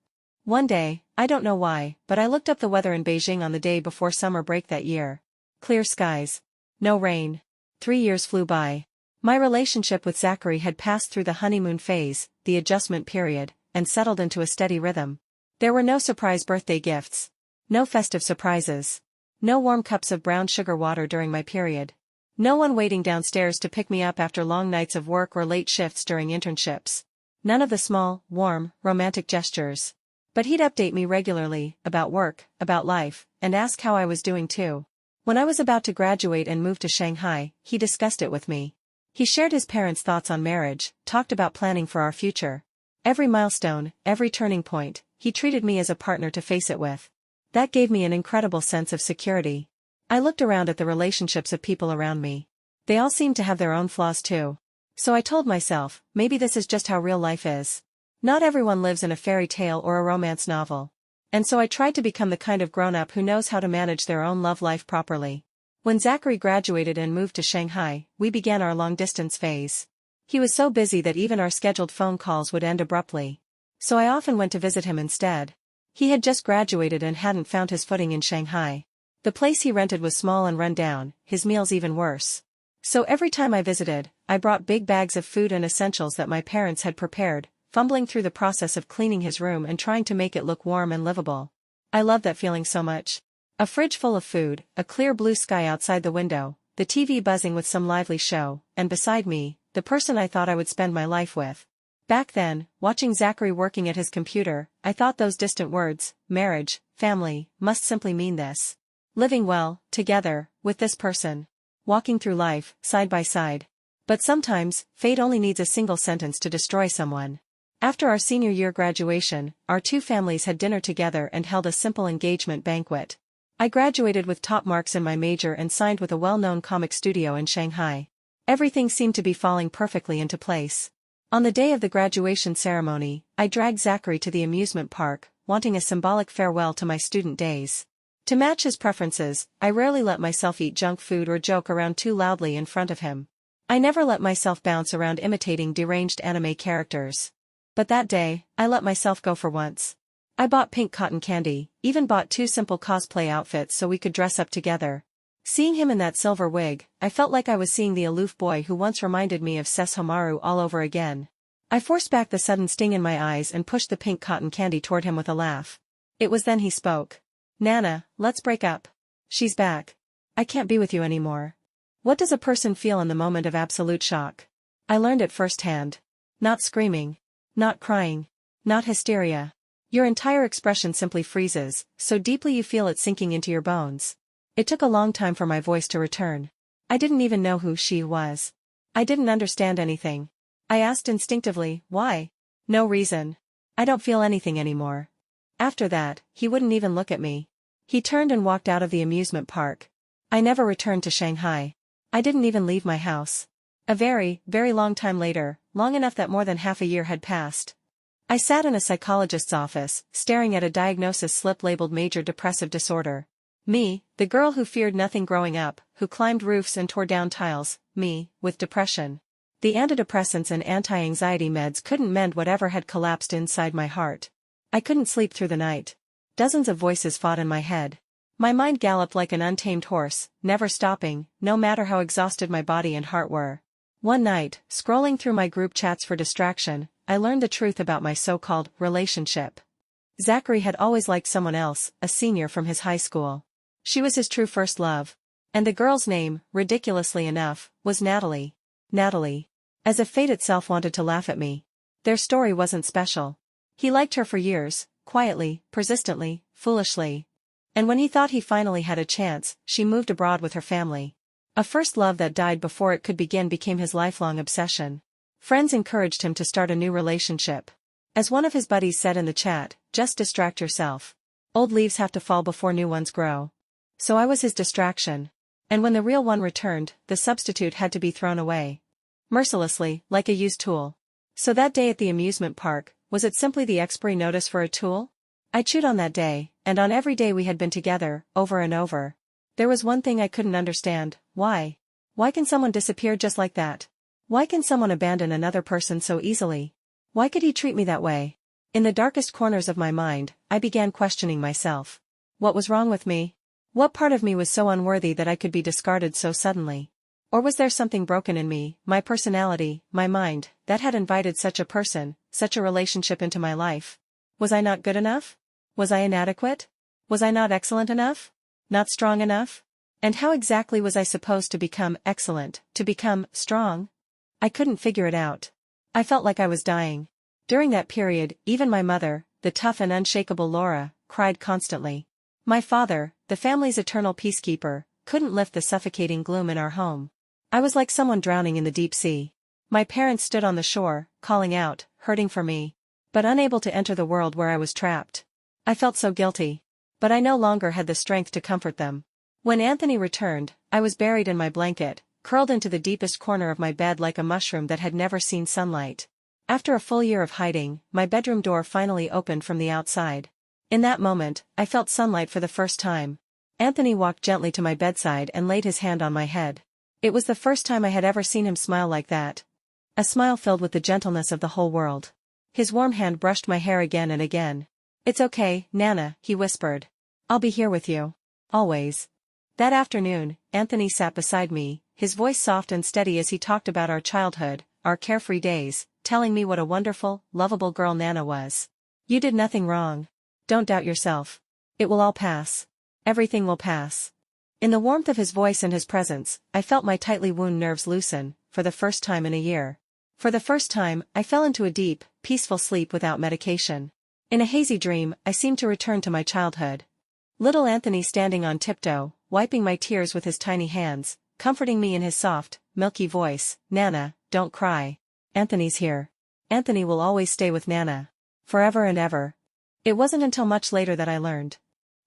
One day, I don't know why, but I looked up the weather in Beijing on the day before summer break that year. Clear skies. No rain. 3 years flew by. My relationship with Zachary had passed through the honeymoon phase, the adjustment period, and settled into a steady rhythm. There were no surprise birthday gifts. No festive surprises. No warm cups of brown sugar water during my period. No one waiting downstairs to pick me up after long nights of work or late shifts during internships. None of the small, warm, romantic gestures. But he'd update me regularly, about work, about life, and ask how I was doing too. When I was about to graduate and move to Shanghai, he discussed it with me. He shared his parents' thoughts on marriage, talked about planning for our future. Every milestone, every turning point, he treated me as a partner to face it with. That gave me an incredible sense of security. I looked around at the relationships of people around me. They all seemed to have their own flaws too. So I told myself, maybe this is just how real life is. Not everyone lives in a fairy tale or a romance novel. And so I tried to become the kind of grown-up who knows how to manage their own love life properly. When Zachary graduated and moved to Shanghai, we began our long-distance phase. He was so busy that even our scheduled phone calls would end abruptly. So I often went to visit him instead. He had just graduated and hadn't found his footing in Shanghai. The place he rented was small and run down, his meals even worse. So every time I visited, I brought big bags of food and essentials that my parents had prepared, fumbling through the process of cleaning his room and trying to make it look warm and livable. I loved that feeling so much. A fridge full of food, a clear blue sky outside the window, the TV buzzing with some lively show, and beside me, the person I thought I would spend my life with. Back then, watching Zachary working at his computer, I thought those distant words, marriage, family, must simply mean this. Living well, together, with this person. Walking through life, side by side. But sometimes, fate only needs a single sentence to destroy someone. After our senior year graduation, our two families had dinner together and held a simple engagement banquet. I graduated with top marks in my major and signed with a well-known comic studio in Shanghai. Everything seemed to be falling perfectly into place. On the day of the graduation ceremony, I dragged Zachary to the amusement park, wanting a symbolic farewell to my student days. To match his preferences, I rarely let myself eat junk food or joke around too loudly in front of him. I never let myself bounce around imitating deranged anime characters. But that day, I let myself go for once. I bought pink cotton candy, even bought two simple cosplay outfits so we could dress up together. Seeing him in that silver wig, I felt like I was seeing the aloof boy who once reminded me of Sesshomaru all over again. I forced back the sudden sting in my eyes and pushed the pink cotton candy toward him with a laugh. It was then he spoke. Nana, let's break up. She's back. I can't be with you anymore. What does a person feel in the moment of absolute shock? I learned it firsthand. Not screaming. Not crying. Not hysteria. Your entire expression simply freezes, so deeply you feel it sinking into your bones. It took a long time for my voice to return. I didn't even know who she was. I didn't understand anything. I asked instinctively, why? No reason. I don't feel anything anymore. After that, he wouldn't even look at me. He turned and walked out of the amusement park. I never returned to Shanghai. I didn't even leave my house. A very, very long time later, long enough that more than half a year had passed. I sat in a psychologist's office, staring at a diagnosis slip labeled major depressive disorder. Me, the girl who feared nothing growing up, who climbed roofs and tore down tiles, me, with depression. The antidepressants and anti-anxiety meds couldn't mend whatever had collapsed inside my heart. I couldn't sleep through the night. Dozens of voices fought in my head. My mind galloped like an untamed horse, never stopping, no matter how exhausted my body and heart were. One night, scrolling through my group chats for distraction, I learned the truth about my so-called relationship. Zachary had always liked someone else, a senior from his high school. She was his true first love. And the girl's name, ridiculously enough, was Natalie. Natalie. As if fate itself wanted to laugh at me. Their story wasn't special. He liked her for years, quietly, persistently, foolishly. And when he thought he finally had a chance, she moved abroad with her family. A first love that died before it could begin became his lifelong obsession. Friends encouraged him to start a new relationship. As one of his buddies said in the chat, just distract yourself. Old leaves have to fall before new ones grow. So I was his distraction. And when the real one returned, the substitute had to be thrown away. Mercilessly, like a used tool. So that day at the amusement park, was it simply the expiry notice for a tool? I chewed on that day, and on every day we had been together, over and over. There was one thing I couldn't understand, why? Why can someone disappear just like that? Why can someone abandon another person so easily? Why could he treat me that way? In the darkest corners of my mind, I began questioning myself. What was wrong with me? What part of me was so unworthy that I could be discarded so suddenly? Or was there something broken in me, my personality, my mind, that had invited such a person, such a relationship into my life? Was I not good enough? Was I inadequate? Was I not excellent enough? Not strong enough? And how exactly was I supposed to become excellent, to become strong? I couldn't figure it out. I felt like I was dying. During that period, even my mother, the tough and unshakable Laura, cried constantly. My father, the family's eternal peacekeeper, couldn't lift the suffocating gloom in our home. I was like someone drowning in the deep sea. My parents stood on the shore, calling out, hurting for me, but unable to enter the world where I was trapped. I felt so guilty. But I no longer had the strength to comfort them. When Anthony returned, I was buried in my blanket, curled into the deepest corner of my bed like a mushroom that had never seen sunlight. After a full year of hiding, my bedroom door finally opened from the outside. In that moment, I felt sunlight for the first time. Anthony walked gently to my bedside and laid his hand on my head. It was the first time I had ever seen him smile like that. A smile filled with the gentleness of the whole world. His warm hand brushed my hair again and again. It's okay, Nana, he whispered. I'll be here with you. Always. That afternoon, Anthony sat beside me, his voice soft and steady as he talked about our childhood, our carefree days, telling me what a wonderful, lovable girl Nana was. You did nothing wrong. Don't doubt yourself. It will all pass. Everything will pass. In the warmth of his voice and his presence, I felt my tightly wound nerves loosen, for the first time in a year. For the first time, I fell into a deep, peaceful sleep without medication. In a hazy dream, I seemed to return to my childhood. Little Anthony standing on tiptoe, wiping my tears with his tiny hands, comforting me in his soft, milky voice, Nana, don't cry. Anthony's here. Anthony will always stay with Nana. Forever and ever. It wasn't until much later that I learned.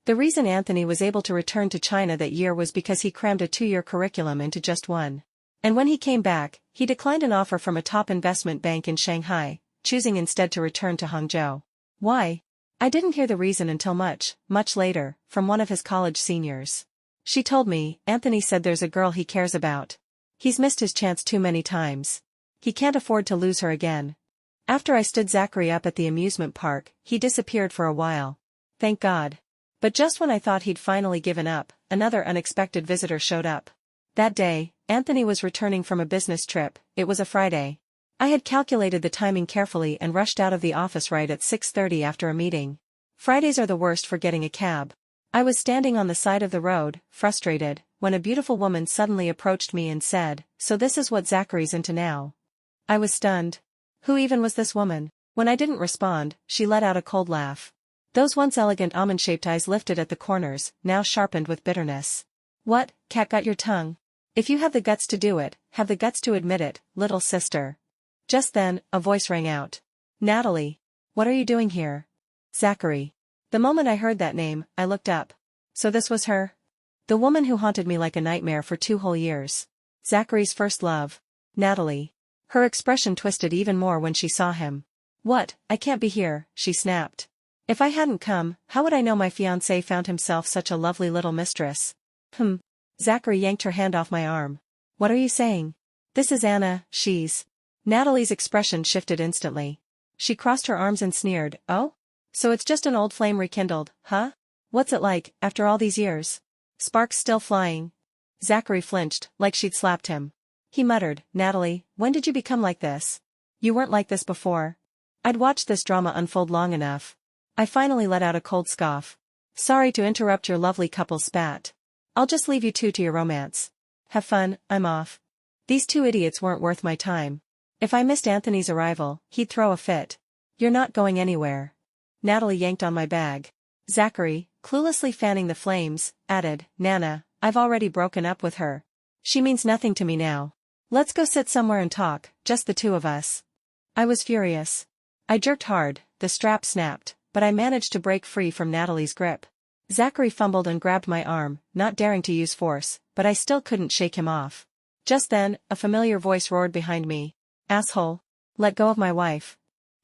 The reason Anthony was able to return to China that year was because he crammed a 2-year curriculum into just one. And when he came back, he declined an offer from a top investment bank in Shanghai, choosing instead to return to Hangzhou. Why? I didn't hear the reason until much, much later, from one of his college seniors. She told me, Anthony said there's a girl he cares about. He's missed his chance too many times. He can't afford to lose her again. After I stood Zachary up at the amusement park, he disappeared for a while. Thank God. But just when I thought he'd finally given up, another unexpected visitor showed up. That day, Anthony was returning from a business trip. It was a Friday. I had calculated the timing carefully and rushed out of the office right at 6:30 after a meeting. Fridays are the worst for getting a cab. I was standing on the side of the road, frustrated, when a beautiful woman suddenly approached me and said, "So this is what Zachary's into now." I was stunned. Who even was this woman? When I didn't respond, she let out a cold laugh. Those once elegant almond-shaped eyes lifted at the corners, now sharpened with bitterness. What, cat got your tongue? If you have the guts to do it, have the guts to admit it, little sister. Just then, a voice rang out. Natalie. What are you doing here? Zachary. The moment I heard that name, I looked up. So this was her? The woman who haunted me like a nightmare for 2 whole years. Zachary's first love. Natalie. Her expression twisted even more when she saw him. What, I can't be here, she snapped. If I hadn't come, how would I know my fiancé found himself such a lovely little mistress? Zachary yanked her hand off my arm. What are you saying? This is Anna, she's... Natalie's expression shifted instantly. She crossed her arms and sneered, oh? So it's just an old flame rekindled, huh? What's it like, after all these years? Sparks still flying? Zachary flinched, like she'd slapped him. He muttered, Natalie, when did you become like this? You weren't like this before. I'd watched this drama unfold long enough. I finally let out a cold scoff. Sorry to interrupt your lovely couple's spat. I'll just leave you two to your romance. Have fun, I'm off. These 2 idiots weren't worth my time. If I missed Anthony's arrival, he'd throw a fit. You're not going anywhere. Natalie yanked on my bag. Zachary, cluelessly fanning the flames, added, Nana, I've already broken up with her. She means nothing to me now. Let's go sit somewhere and talk, just the 2 of us. I was furious. I jerked hard, the strap snapped, but I managed to break free from Natalie's grip. Zachary fumbled and grabbed my arm, not daring to use force, but I still couldn't shake him off. Just then, a familiar voice roared behind me. Asshole. Let go of my wife.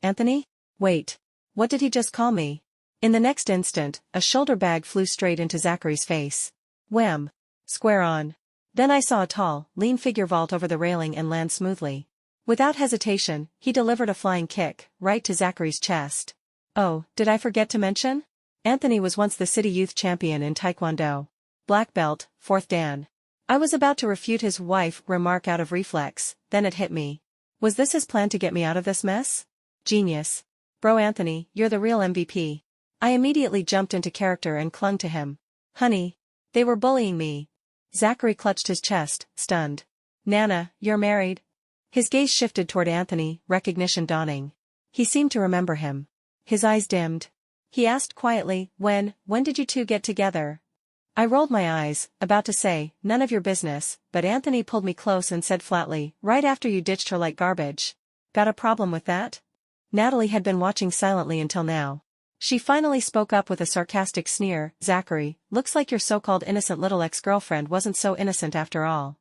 Anthony? Wait. What did he just call me? In the next instant, a shoulder bag flew straight into Zachary's face. Wham! Square on. Then I saw a tall, lean figure vault over the railing and land smoothly. Without hesitation, he delivered a flying kick, right to Zachary's chest. Oh, did I forget to mention? Anthony was once the city youth champion in Taekwondo. Black belt, 4th Dan. I was about to refute his wife remark out of reflex, then it hit me. Was this his plan to get me out of this mess? Genius. Bro Anthony, you're the real MVP. I immediately jumped into character and clung to him. Honey. They were bullying me. Zachary clutched his chest, stunned. Nana, you're married? His gaze shifted toward Anthony, recognition dawning. He seemed to remember him. His eyes dimmed. He asked quietly, when did you two get together? I rolled my eyes, about to say, none of your business, but Anthony pulled me close and said flatly, right after you ditched her like garbage. Got a problem with that? Natalie had been watching silently until now. She finally spoke up with a sarcastic sneer, Zachary, looks like your so-called innocent little ex-girlfriend wasn't so innocent after all.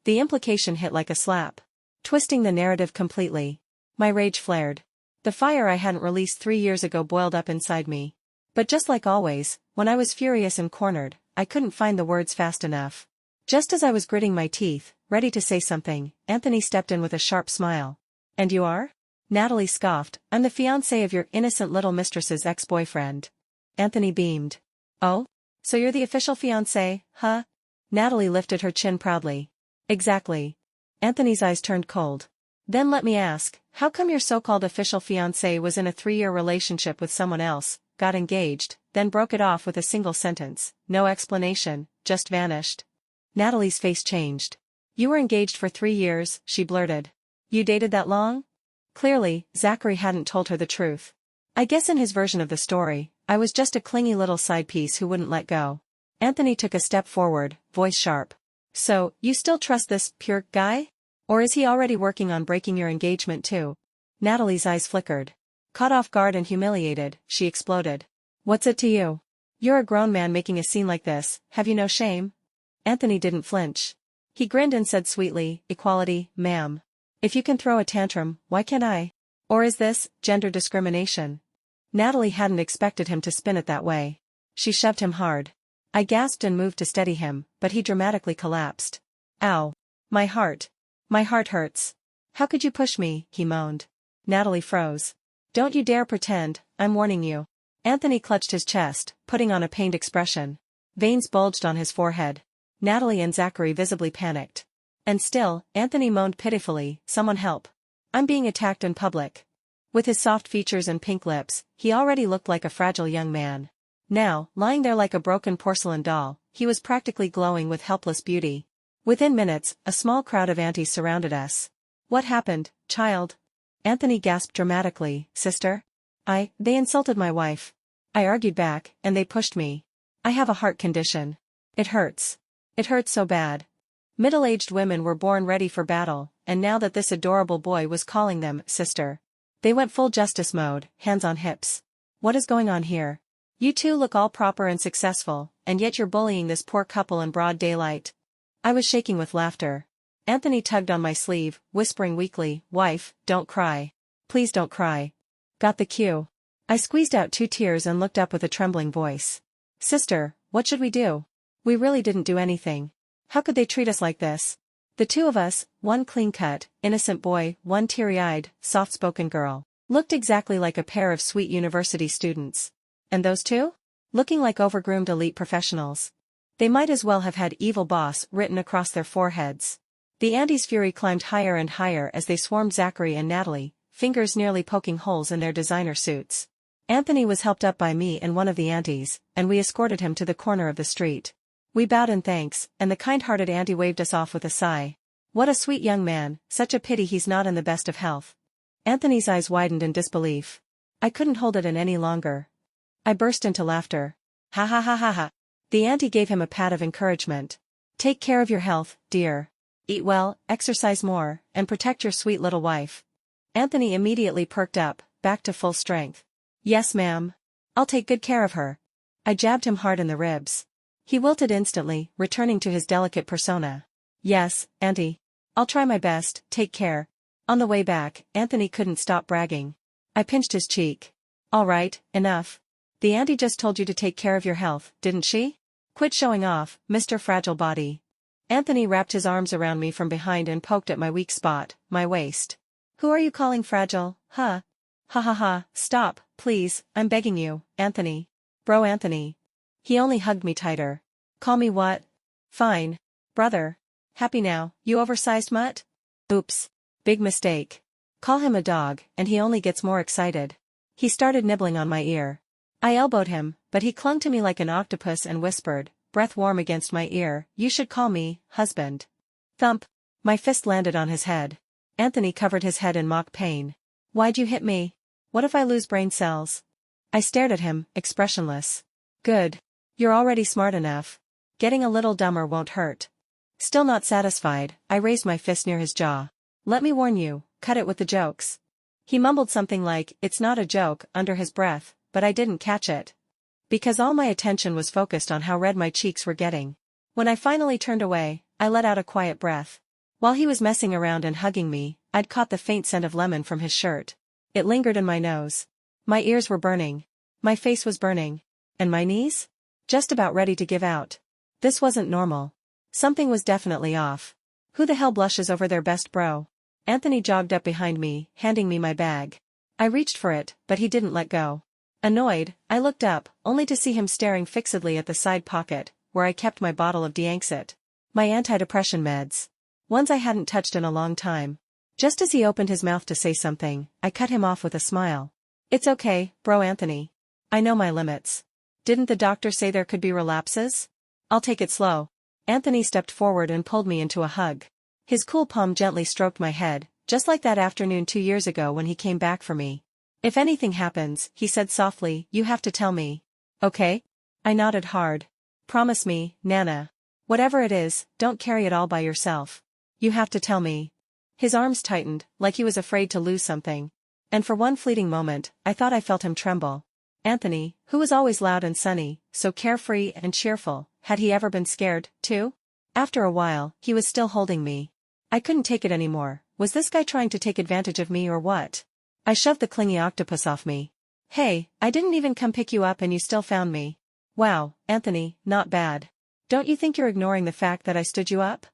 The implication hit like a slap, twisting the narrative completely. My rage flared. The fire I hadn't released 3 years ago boiled up inside me. But just like always, when I was furious and cornered, I couldn't find the words fast enough. Just as I was gritting my teeth, ready to say something, Anthony stepped in with a sharp smile. And you are? Natalie scoffed, I'm the fiancé of your innocent little mistress's ex-boyfriend. Anthony beamed. Oh? So you're the official fiancé, huh? Natalie lifted her chin proudly. Exactly. Anthony's eyes turned cold. Then let me ask, how come your so-called official fiancé was in a 3-year relationship with someone else, got engaged, then broke it off with a single sentence, no explanation, just vanished? Natalie's face changed. You were engaged for 3 years, she blurted. You dated that long? Clearly, Zachary hadn't told her the truth. I guess in his version of the story, I was just a clingy little side piece who wouldn't let go. Anthony took a step forward, voice sharp. So, you still trust this pure guy? Or is he already working on breaking your engagement too? Natalie's eyes flickered. Caught off guard and humiliated, she exploded. What's it to you? You're a grown man making a scene like this, have you no shame? Anthony didn't flinch. He grinned and said sweetly, equality, ma'am. If you can throw a tantrum, why can't I? Or is this gender discrimination? Natalie hadn't expected him to spin it that way. She shoved him hard. I gasped and moved to steady him, but he dramatically collapsed. Ow. My heart. My heart hurts. How could you push me, he moaned. Natalie froze. Don't you dare pretend, I'm warning you. Anthony clutched his chest, putting on a pained expression. Veins bulged on his forehead. Natalie and Zachary visibly panicked. And still, Anthony moaned pitifully, someone help. I'm being attacked in public. With his soft features and pink lips, he already looked like a fragile young man. Now, lying there like a broken porcelain doll, he was practically glowing with helpless beauty. Within minutes, a small crowd of aunties surrounded us. What happened, child? Anthony gasped dramatically, sister? They insulted my wife. I argued back, and they pushed me. I have a heart condition. It hurts. It hurts so bad. Middle-aged women were born ready for battle, and now that this adorable boy was calling them sister, they went full justice mode, hands on hips. What is going on here? You two look all proper and successful, and yet you're bullying this poor couple in broad daylight. I was shaking with laughter. Anthony tugged on my sleeve, whispering weakly, wife, don't cry. Please don't cry. Got the cue. I squeezed out 2 tears and looked up with a trembling voice. Sister, what should we do? We really didn't do anything. How could they treat us like this? The two of us, one clean-cut, innocent boy, one teary-eyed, soft-spoken girl, looked exactly like a pair of sweet university students. And those two? Looking like overgroomed elite professionals. They might as well have had evil boss written across their foreheads. The aunties' fury climbed higher and higher as they swarmed Zachary and Natalie, fingers nearly poking holes in their designer suits. Anthony was helped up by me and one of the aunties, and we escorted him to the corner of the street. We bowed in thanks, and the kind-hearted auntie waved us off with a sigh. What a sweet young man, such a pity he's not in the best of health. Anthony's eyes widened in disbelief. I couldn't hold it in any longer. I burst into laughter. Ha ha ha ha ha. The auntie gave him a pat of encouragement. Take care of your health, dear. Eat well, exercise more, and protect your sweet little wife. Anthony immediately perked up, back to full strength. Yes, ma'am. I'll take good care of her. I jabbed him hard in the ribs. He wilted instantly, returning to his delicate persona. Yes, auntie. I'll try my best, take care. On the way back, Anthony couldn't stop bragging. I pinched his cheek. All right, enough. The auntie just told you to take care of your health, didn't she? Quit showing off, Mr. Fragile Body. Anthony wrapped his arms around me from behind and poked at my weak spot, my waist. Who are you calling fragile, huh? Ha ha ha, stop, please, I'm begging you, Anthony. Bro Anthony. He only hugged me tighter. Call me what? Fine. Brother. Happy now, you oversized mutt? Oops. Big mistake. Call him a dog, and he only gets more excited. He started nibbling on my ear. I elbowed him, but he clung to me like an octopus and whispered, breath warm against my ear, you should call me, husband. Thump. My fist landed on his head. Anthony covered his head in mock pain. Why'd you hit me? What if I lose brain cells? I stared at him, expressionless. Good. You're already smart enough. Getting a little dumber won't hurt. Still not satisfied, I raised my fist near his jaw. Let me warn you, cut it with the jokes. He mumbled something like, "It's not a joke," under his breath, but I didn't catch it. Because all my attention was focused on how red my cheeks were getting. When I finally turned away, I let out a quiet breath. While he was messing around and hugging me, I'd caught the faint scent of lemon from his shirt. It lingered in my nose. My ears were burning. My face was burning. And my knees? Just about ready to give out. This wasn't normal. Something was definitely off. Who the hell blushes over their best bro? Anthony jogged up behind me, handing me my bag. I reached for it, but he didn't let go. Annoyed, I looked up, only to see him staring fixedly at the side pocket, where I kept my bottle of Deanxit. My antidepressant meds. Ones I hadn't touched in a long time. Just as he opened his mouth to say something, I cut him off with a smile. It's okay, bro Anthony. I know my limits. Didn't the doctor say there could be relapses? I'll take it slow. Anthony stepped forward and pulled me into a hug. His cool palm gently stroked my head, just like that afternoon 2 years ago when he came back for me. If anything happens, he said softly, you have to tell me. Okay? I nodded hard. Promise me, Nana. Whatever it is, don't carry it all by yourself. You have to tell me. His arms tightened, like he was afraid to lose something. And for one fleeting moment, I thought I felt him tremble. Anthony, who was always loud and sunny, so carefree and cheerful, had he ever been scared, too? After a while, he was still holding me. I couldn't take it anymore. Was this guy trying to take advantage of me or what? I shoved the clingy octopus off me. Hey, I didn't even come pick you up and you still found me. Wow, Anthony, not bad. Don't you think you're ignoring the fact that I stood you up?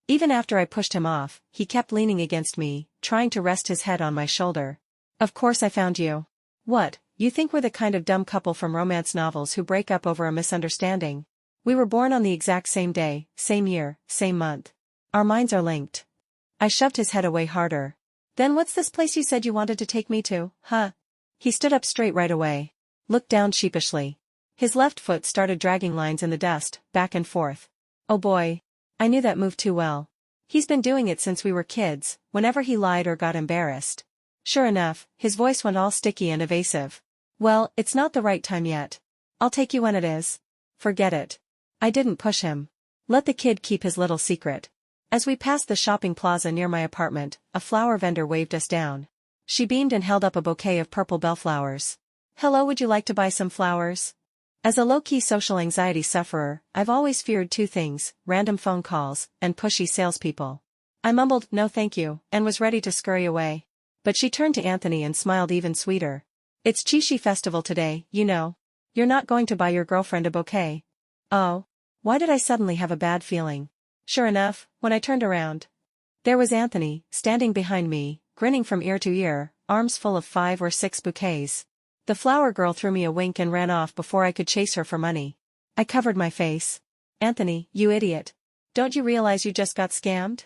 Even after I pushed him off, he kept leaning against me, trying to rest his head on my shoulder. Of course I found you. What, you think we're the kind of dumb couple from romance novels who break up over a misunderstanding? We were born on the exact same day, same year, same month. Our minds are linked. I shoved his head away harder. Then what's this place you said you wanted to take me to, huh? He stood up straight right away. Looked down sheepishly. His left foot started dragging lines in the dust, back and forth. Oh boy. I knew that move too well. He's been doing it since we were kids, whenever he lied or got embarrassed. Sure enough, his voice went all sticky and evasive. Well, it's not the right time yet. I'll take you when it is. Forget it. I didn't push him. Let the kid keep his little secret. As we passed the shopping plaza near my apartment, a flower vendor waved us down. She beamed and held up a bouquet of purple bellflowers. Hello, would you like to buy some flowers? As a low-key social anxiety sufferer, I've always feared two things, random phone calls, and pushy salespeople. I mumbled, no thank you, and was ready to scurry away. But she turned to Anthony and smiled even sweeter. It's Qixi Festival today, you know. You're not going to buy your girlfriend a bouquet. Oh. Why did I suddenly have a bad feeling? Sure enough, when I turned around, there was Anthony, standing behind me, grinning from ear to ear, arms full of 5 or 6 bouquets. The flower girl threw me a wink and ran off before I could chase her for money. I covered my face. Anthony, you idiot. Don't you realize you just got scammed?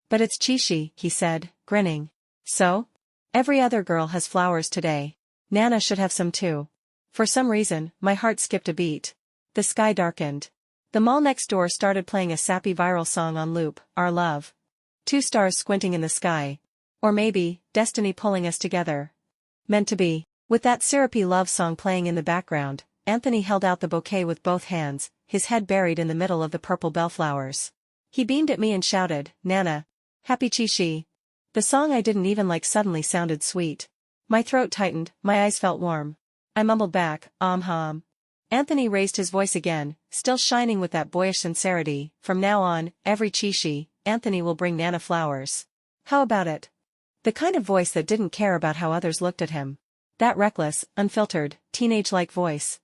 But it's Qixi, he said, grinning. So? Every other girl has flowers today. Nana should have some too. For some reason, my heart skipped a beat. The sky darkened. The mall next door started playing a sappy viral song on loop, Our Love. 2 stars squinting in the sky. Or maybe, destiny pulling us together. Meant to be. With that syrupy love song playing in the background, Anthony held out the bouquet with both hands, his head buried in the middle of the purple bellflowers. He beamed at me and shouted, Nana. Happy Qixi. The song I didn't even like suddenly sounded sweet. My throat tightened, my eyes felt warm. I mumbled back, hum. Anthony raised his voice again, still shining with that boyish sincerity. From now on, every Qixi, Anthony will bring Nana flowers. How about it? The kind of voice that didn't care about how others looked at him. That reckless, unfiltered, teenage-like voice.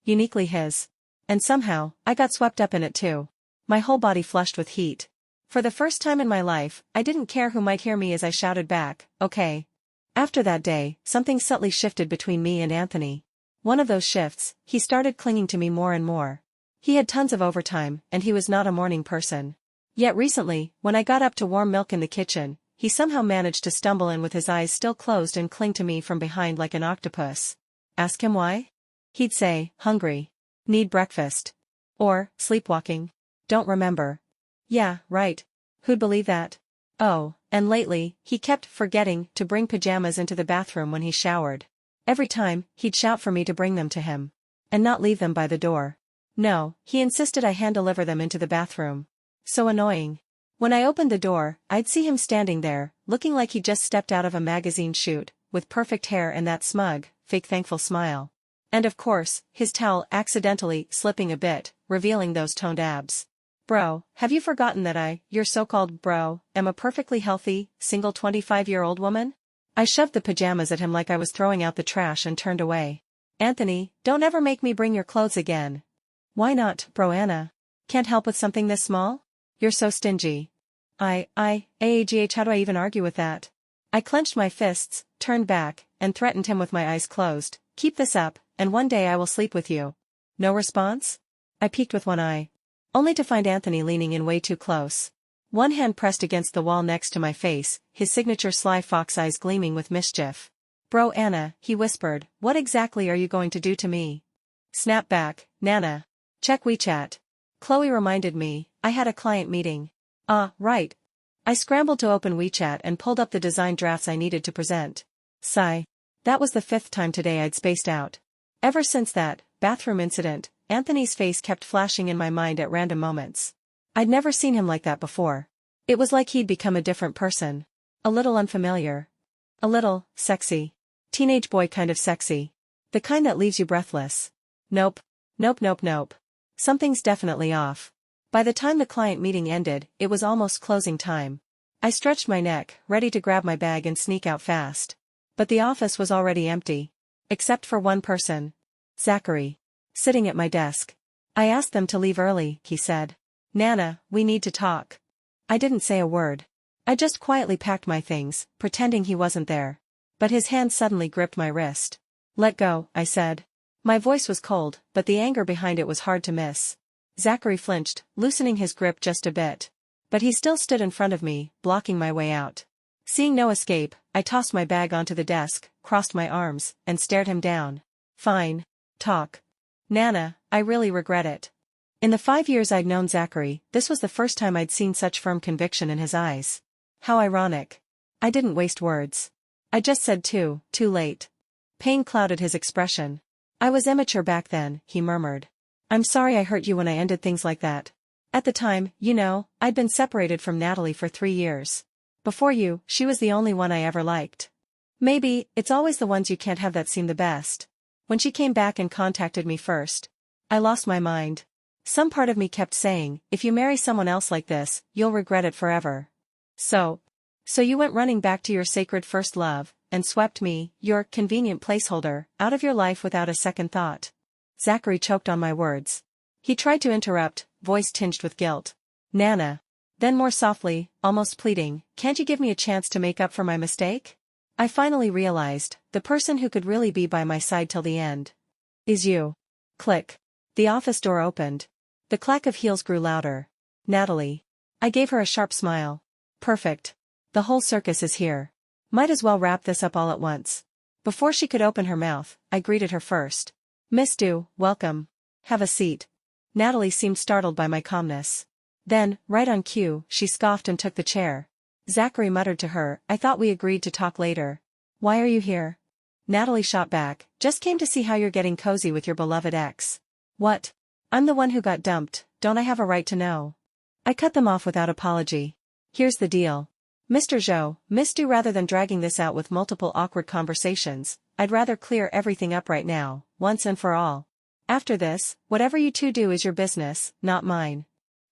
Uniquely his. And somehow, I got swept up in it too. My whole body flushed with heat. For the first time in my life, I didn't care who might hear me as I shouted back, okay. After that day, something subtly shifted between me and Anthony. One of those shifts, he started clinging to me more and more. He had tons of overtime, and he was not a morning person. Yet recently, when I got up to warm milk in the kitchen, he somehow managed to stumble in with his eyes still closed and cling to me from behind like an octopus. Ask him why? He'd say, hungry. Need breakfast. Or, sleepwalking. Don't remember. Yeah, right. Who'd believe that? Oh, and lately, he kept forgetting to bring pajamas into the bathroom when he showered. Every time, he'd shout for me to bring them to him. And not leave them by the door. No, he insisted I hand-deliver them into the bathroom. So annoying. When I opened the door, I'd see him standing there, looking like he'd just stepped out of a magazine shoot, with perfect hair and that smug, fake thankful smile. And of course, his towel accidentally slipping a bit, revealing those toned abs. Bro, have you forgotten that I, your so-called bro, am a perfectly healthy, single 25-year-old woman? I shoved the pajamas at him like I was throwing out the trash and turned away. Anthony, don't ever make me bring your clothes again. Why not, bro Anna? Can't help with something this small? You're so stingy. How do I even argue with that? I clenched my fists, turned back, and threatened him with my eyes closed. Keep this up, and one day I will sleep with you. No response? I peeked with one eye. Only to find Anthony leaning in way too close. One hand pressed against the wall next to my face, his signature sly fox eyes gleaming with mischief. Bro Anna, he whispered, what exactly are you going to do to me? Snap back, Nana. Check WeChat. Chloe reminded me, I had a client meeting. Right. I scrambled to open WeChat and pulled up the design drafts I needed to present. Sigh. That was the 5th time today I'd spaced out. Ever since that bathroom incident, Anthony's face kept flashing in my mind at random moments. I'd never seen him like that before. It was like he'd become a different person. A little unfamiliar. A little sexy. Teenage boy kind of sexy. The kind that leaves you breathless. Nope. Something's definitely off. By the time the client meeting ended, it was almost closing time. I stretched my neck, ready to grab my bag and sneak out fast. But the office was already empty. Except for one person. Zachary. Sitting at my desk. I asked them to leave early, he said. Nana, we need to talk. I didn't say a word. I just quietly packed my things, pretending he wasn't there. But his hand suddenly gripped my wrist. Let go, I said. My voice was cold, but the anger behind it was hard to miss. Zachary flinched, loosening his grip just a bit. But he still stood in front of me, blocking my way out. Seeing no escape, I tossed my bag onto the desk, crossed my arms, and stared him down. Fine. Talk. Nana, I really regret it. In the 5 years I'd known Zachary, this was the first time I'd seen such firm conviction in his eyes. How ironic. I didn't waste words. I just said too late. Pain clouded his expression. I was immature back then, he murmured. I'm sorry I hurt you when I ended things like that. At the time, I'd been separated from Natalie for 3 years. Before you, she was the only one I ever liked. Maybe, it's always the ones you can't have that seem the best. When she came back and contacted me first, I lost my mind. Some part of me kept saying, if you marry someone else like this, you'll regret it forever. So you went running back to your sacred first love, and swept me, your convenient placeholder, out of your life without a second thought. Zachary choked on my words. He tried to interrupt, voice tinged with guilt. Nana. Then more softly, almost pleading, can't you give me a chance to make up for my mistake? I finally realized, the person who could really be by my side till the end is you. Click. The office door opened. The clack of heels grew louder. Natalie. I gave her a sharp smile. Perfect. The whole circus is here. Might as well wrap this up all at once. Before she could open her mouth, I greeted her first. Miss Du, welcome. Have a seat. Natalie seemed startled by my calmness. Then, right on cue, she scoffed and took the chair. Zachary muttered to her, I thought we agreed to talk later. Why are you here? Natalie shot back, just came to see how you're getting cozy with your beloved ex. What? I'm the one who got dumped, don't I have a right to know? I cut them off without apology. Here's the deal. Mr. Zhou, Miss Du, rather than dragging this out with multiple awkward conversations, I'd rather clear everything up right now, once and for all. After this, whatever you two do is your business, not mine.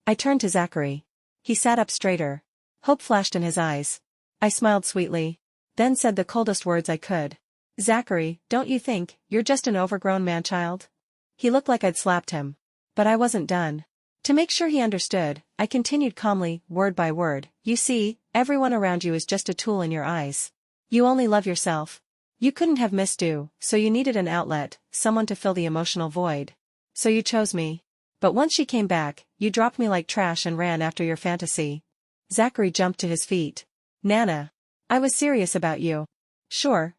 I turned to Zachary. He sat up straighter. Hope flashed in his eyes. I smiled sweetly. Then said the coldest words I could. Zachary, don't you think you're just an overgrown man-child? He looked like I'd slapped him. But I wasn't done. To make sure he understood, I continued calmly, word by word, you see, everyone around you is just a tool in your eyes. You only love yourself. You couldn't have Miss Du, so you needed an outlet, someone to fill the emotional void. So you chose me. But once she came back, you dropped me like trash and ran after your fantasy. Zachary jumped to his feet. Nana. I was serious about you. Sure.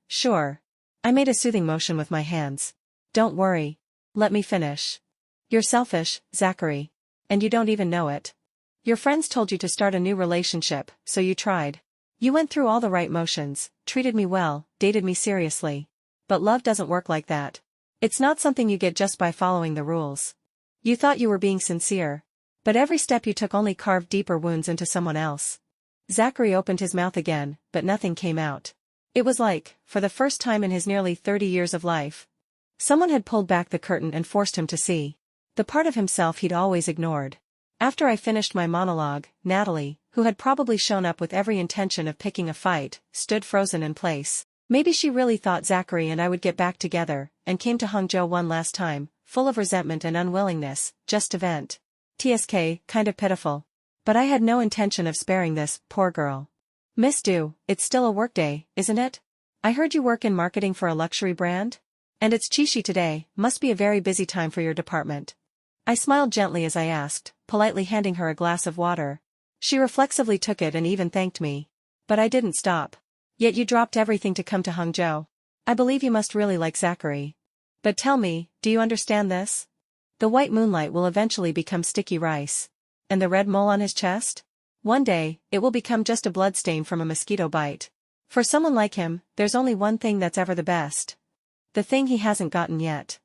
I made a soothing motion with my hands. Don't worry. Let me finish. You're selfish, Zachary. And you don't even know it. Your friends told you to start a new relationship, so you tried. You went through all the right motions, treated me well, dated me seriously. But love doesn't work like that. It's not something you get just by following the rules. You thought you were being sincere. But every step you took only carved deeper wounds into someone else. Zachary opened his mouth again, but nothing came out. It was like, for the first time in his nearly 30 years of life, someone had pulled back the curtain and forced him to see the part of himself he'd always ignored. After I finished my monologue, Natalie, who had probably shown up with every intention of picking a fight, stood frozen in place. Maybe she really thought Zachary and I would get back together, and came to Hangzhou one last time, full of resentment and unwillingness, just to vent. TSK, kind of pitiful. But I had no intention of sparing this poor girl. Miss Du, it's still a workday, isn't it? I heard you work in marketing for a luxury brand? And it's Qixi today, must be a very busy time for your department. I smiled gently as I asked, politely handing her a glass of water. She reflexively took it and even thanked me. But I didn't stop. Yet you dropped everything to come to Hangzhou. I believe you must really like Zachary. But tell me, do you understand this? The white moonlight will eventually become sticky rice. And the red mole on his chest? One day, it will become just a bloodstain from a mosquito bite. For someone like him, there's only one thing that's ever the best. The thing he hasn't gotten yet.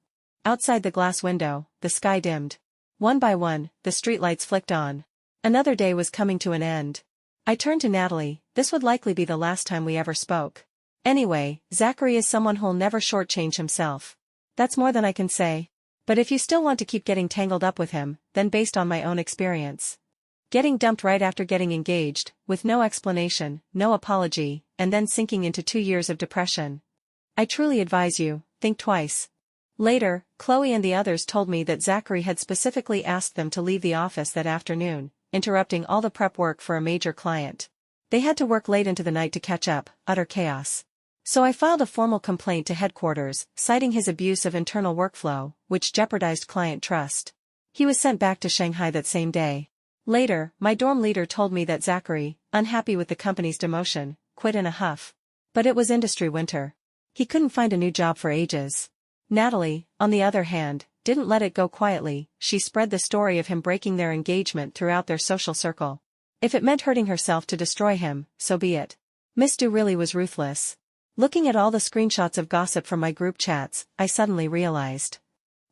Outside the glass window, the sky dimmed. One by one, the streetlights flicked on. Another day was coming to an end. I turned to Natalie, this would likely be the last time we ever spoke. Anyway, Zachary is someone who'll never shortchange himself. That's more than I can say. But if you still want to keep getting tangled up with him, then based on my own experience. Getting dumped right after getting engaged, with no explanation, no apology, and then sinking into 2 years of depression. I truly advise you, think twice. Later, Chloe and the others told me that Zachary had specifically asked them to leave the office that afternoon, interrupting all the prep work for a major client. They had to work late into the night to catch up, utter chaos. So I filed a formal complaint to headquarters, citing his abuse of internal workflow, which jeopardized client trust. He was sent back to Shanghai that same day. Later, my dorm leader told me that Zachary, unhappy with the company's demotion, quit in a huff. But it was industry winter. He couldn't find a new job for ages. Natalie, on the other hand, didn't let it go quietly. She spread the story of him breaking their engagement throughout their social circle. If it meant hurting herself to destroy him, so be it. Miss Du really was ruthless. Looking at all the screenshots of gossip from my group chats, I suddenly realized.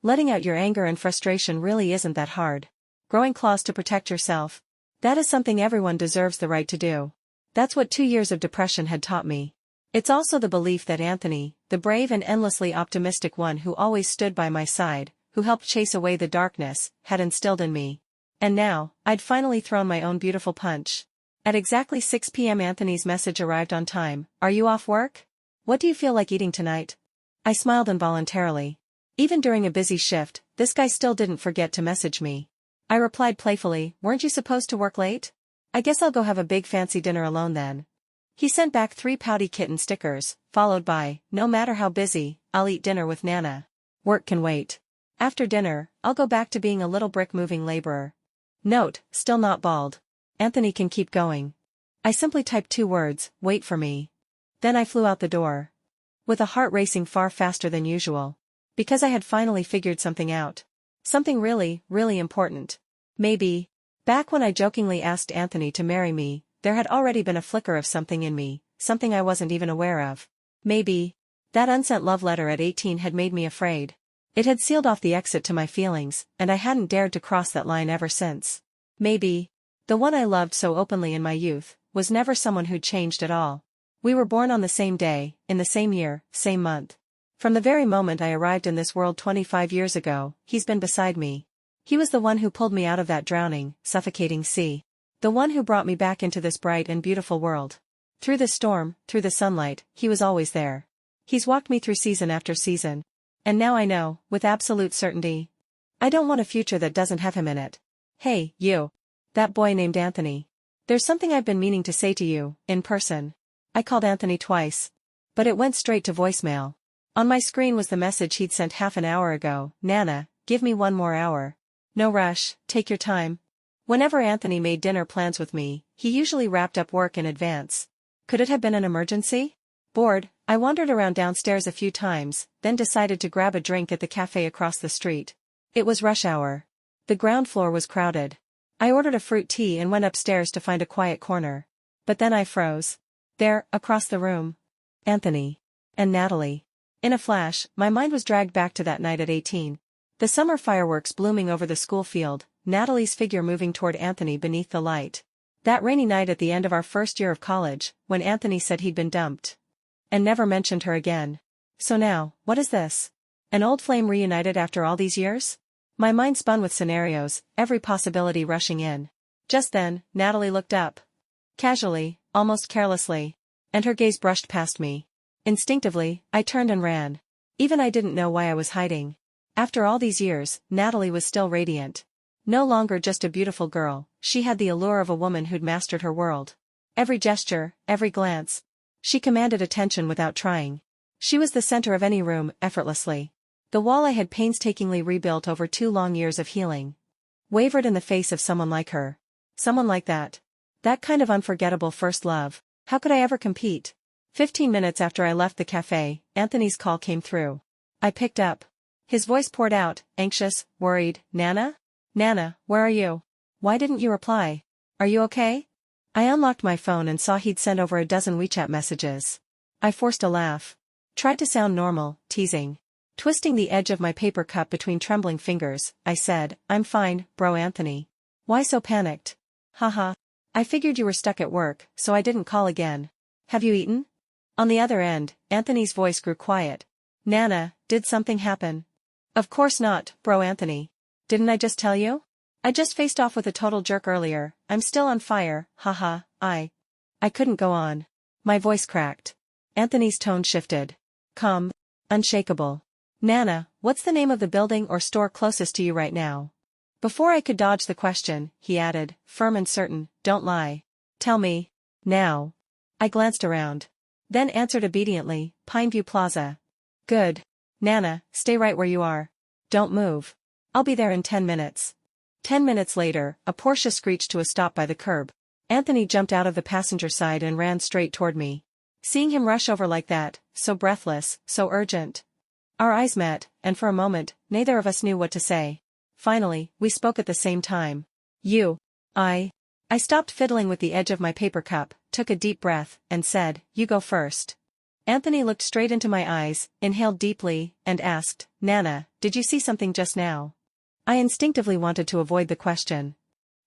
Letting out your anger and frustration really isn't that hard. Growing claws to protect yourself. That is something everyone deserves the right to do. That's what 2 years of depression had taught me. It's also the belief that Anthony, the brave and endlessly optimistic one who always stood by my side, who helped chase away the darkness, had instilled in me. And now, I'd finally thrown my own beautiful punch. At exactly 6 p.m. Anthony's message arrived on time. Are you off work? What do you feel like eating tonight? I smiled involuntarily. Even during a busy shift, this guy still didn't forget to message me. I replied playfully, weren't you supposed to work late? I guess I'll go have a big fancy dinner alone then. He sent back 3 pouty kitten stickers, followed by, no matter how busy, I'll eat dinner with Nana. Work can wait. After dinner, I'll go back to being a little brick moving laborer. Note, still not bald. Anthony can keep going. I simply typed 2 words, wait for me. Then I flew out the door. With a heart racing far faster than usual. Because I had finally figured something out. Something really, really important. Maybe. Back when I jokingly asked Anthony to marry me, there had already been a flicker of something in me, something I wasn't even aware of. Maybe. That unsent love letter at 18 had made me afraid. It had sealed off the exit to my feelings, and I hadn't dared to cross that line ever since. Maybe. The one I loved so openly in my youth, was never someone who'd changed at all. We were born on the same day, in the same year, same month. From the very moment I arrived in this world 25 years ago, he's been beside me. He was the one who pulled me out of that drowning, suffocating sea. The one who brought me back into this bright and beautiful world. Through the storm, through the sunlight, he was always there. He's walked me through season after season. And now I know, with absolute certainty. I don't want a future that doesn't have him in it. Hey, you. That boy named Anthony. There's something I've been meaning to say to you, in person. I called Anthony twice. But it went straight to voicemail. On my screen was the message he'd sent half an hour ago. Nana, give me 1 more hour. No rush, take your time. Whenever Anthony made dinner plans with me, he usually wrapped up work in advance. Could it have been an emergency? Bored, I wandered around downstairs a few times, then decided to grab a drink at the cafe across the street. It was rush hour. The ground floor was crowded. I ordered a fruit tea and went upstairs to find a quiet corner. But then I froze. There, across the room. Anthony. And Natalie. In a flash, my mind was dragged back to that night at 18. The summer fireworks blooming over the school field, Natalie's figure moving toward Anthony beneath the light. That rainy night at the end of our first year of college, when Anthony said he'd been dumped. And never mentioned her again. So now, what is this? An old flame reunited after all these years? My mind spun with scenarios, every possibility rushing in. Just then, Natalie looked up. Casually, almost carelessly. And her gaze brushed past me. Instinctively, I turned and ran. Even I didn't know why I was hiding. After all these years, Natalie was still radiant. No longer just a beautiful girl, she had the allure of a woman who'd mastered her world. Every gesture, every glance. She commanded attention without trying. She was the center of any room, effortlessly. The wall I had painstakingly rebuilt over 2 long years of healing wavered in the face of someone like her. Someone like that. That kind of unforgettable first love. How could I ever compete? 15 minutes after I left the cafe, Anthony's call came through. I picked up. His voice poured out, anxious, worried. Nana? Nana, where are you? Why didn't you reply? Are you okay? I unlocked my phone and saw he'd sent over a dozen WeChat messages. I forced a laugh. Tried to sound normal, teasing. Twisting the edge of my paper cup between trembling fingers, I said, I'm fine, bro Anthony. Why so panicked? Haha. I figured you were stuck at work, so I didn't call again. Have you eaten? On the other end, Anthony's voice grew quiet. Nana, did something happen? Of course not, bro Anthony. Didn't I just tell you? I just faced off with a total jerk earlier, I'm still on fire, haha, I couldn't go on. My voice cracked. Anthony's tone shifted. Calm. Unshakable. Nana, what's the name of the building or store closest to you right now? Before I could dodge the question, he added, firm and certain, don't lie. Tell me. Now. I glanced around. Then answered obediently, Pineview Plaza. Good. Nana, stay right where you are. Don't move. I'll be there in 10 minutes. 10 minutes later, a Porsche screeched to a stop by the curb. Anthony jumped out of the passenger side and ran straight toward me. Seeing him rush over like that, so breathless, so urgent. Our eyes met, and for a moment, neither of us knew what to say. Finally, we spoke at the same time. You. I stopped fiddling with the edge of my paper cup, took a deep breath, and said, you go first. Anthony looked straight into my eyes, inhaled deeply, and asked, Nana, did you see something just now? I instinctively wanted to avoid the question.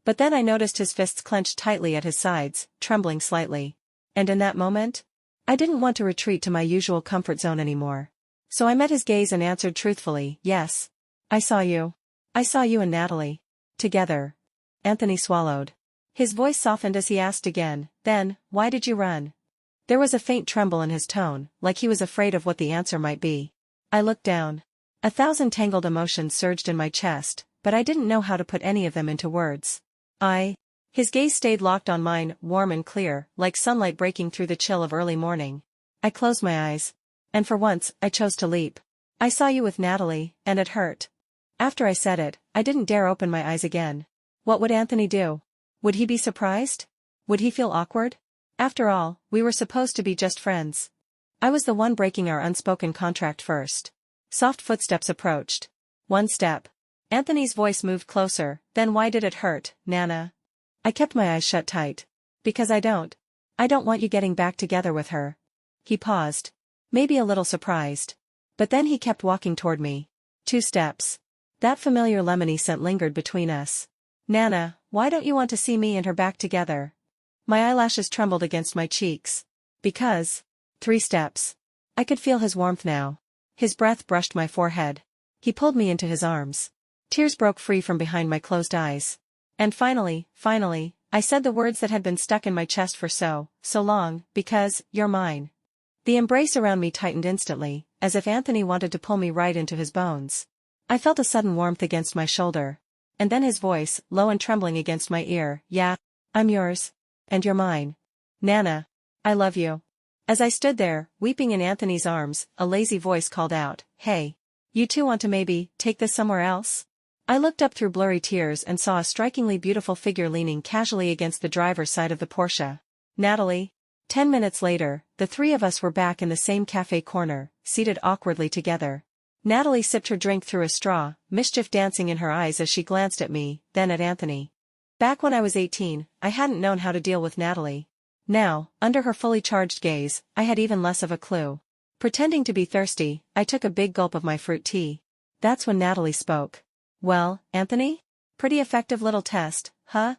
But then I noticed his fists clenched tightly at his sides, trembling slightly. And in that moment, I didn't want to retreat to my usual comfort zone anymore. So I met his gaze and answered truthfully, yes. I saw you. I saw you and Natalie. Together. Anthony swallowed. His voice softened as he asked again, then, why did you run? There was a faint tremble in his tone, like he was afraid of what the answer might be. I looked down. 1,000 tangled emotions surged in my chest, but I didn't know how to put any of them into words. His gaze stayed locked on mine, warm and clear, like sunlight breaking through the chill of early morning. I closed my eyes. And for once, I chose to leap. I saw you with Natalie, and it hurt. After I said it, I didn't dare open my eyes again. What would Anthony do? Would he be surprised? Would he feel awkward? After all, we were supposed to be just friends. I was the one breaking our unspoken contract first. Soft footsteps approached. One step. Anthony's voice moved closer, then why did it hurt, Nana? I kept my eyes shut tight. Because I don't want you getting back together with her. He paused. Maybe a little surprised. But then he kept walking toward me. 2 steps. That familiar lemony scent lingered between us. Nana, why don't you want to see me and her back together? My eyelashes trembled against my cheeks. Because. 3 steps. I could feel his warmth now. His breath brushed my forehead. He pulled me into his arms. Tears broke free from behind my closed eyes. And finally, I said the words that had been stuck in my chest for so long, because, you're mine. The embrace around me tightened instantly, as if Anthony wanted to pull me right into his bones. I felt a sudden warmth against my shoulder. And then his voice, low and trembling against my ear, yeah, I'm yours. And you're mine. Nana. I love you. As I stood there, weeping in Anthony's arms, a lazy voice called out, hey. You two want to maybe, take this somewhere else? I looked up through blurry tears and saw a strikingly beautiful figure leaning casually against the driver's side of the Porsche. Natalie. 10 minutes later, the 3 of us were back in the same cafe corner, seated awkwardly together. Natalie sipped her drink through a straw, mischief dancing in her eyes as she glanced at me, then at Anthony. Back when I was 18, I hadn't known how to deal with Natalie. Now, under her fully charged gaze, I had even less of a clue. Pretending to be thirsty, I took a big gulp of my fruit tea. That's when Natalie spoke. Well, Anthony? Pretty effective little test, huh?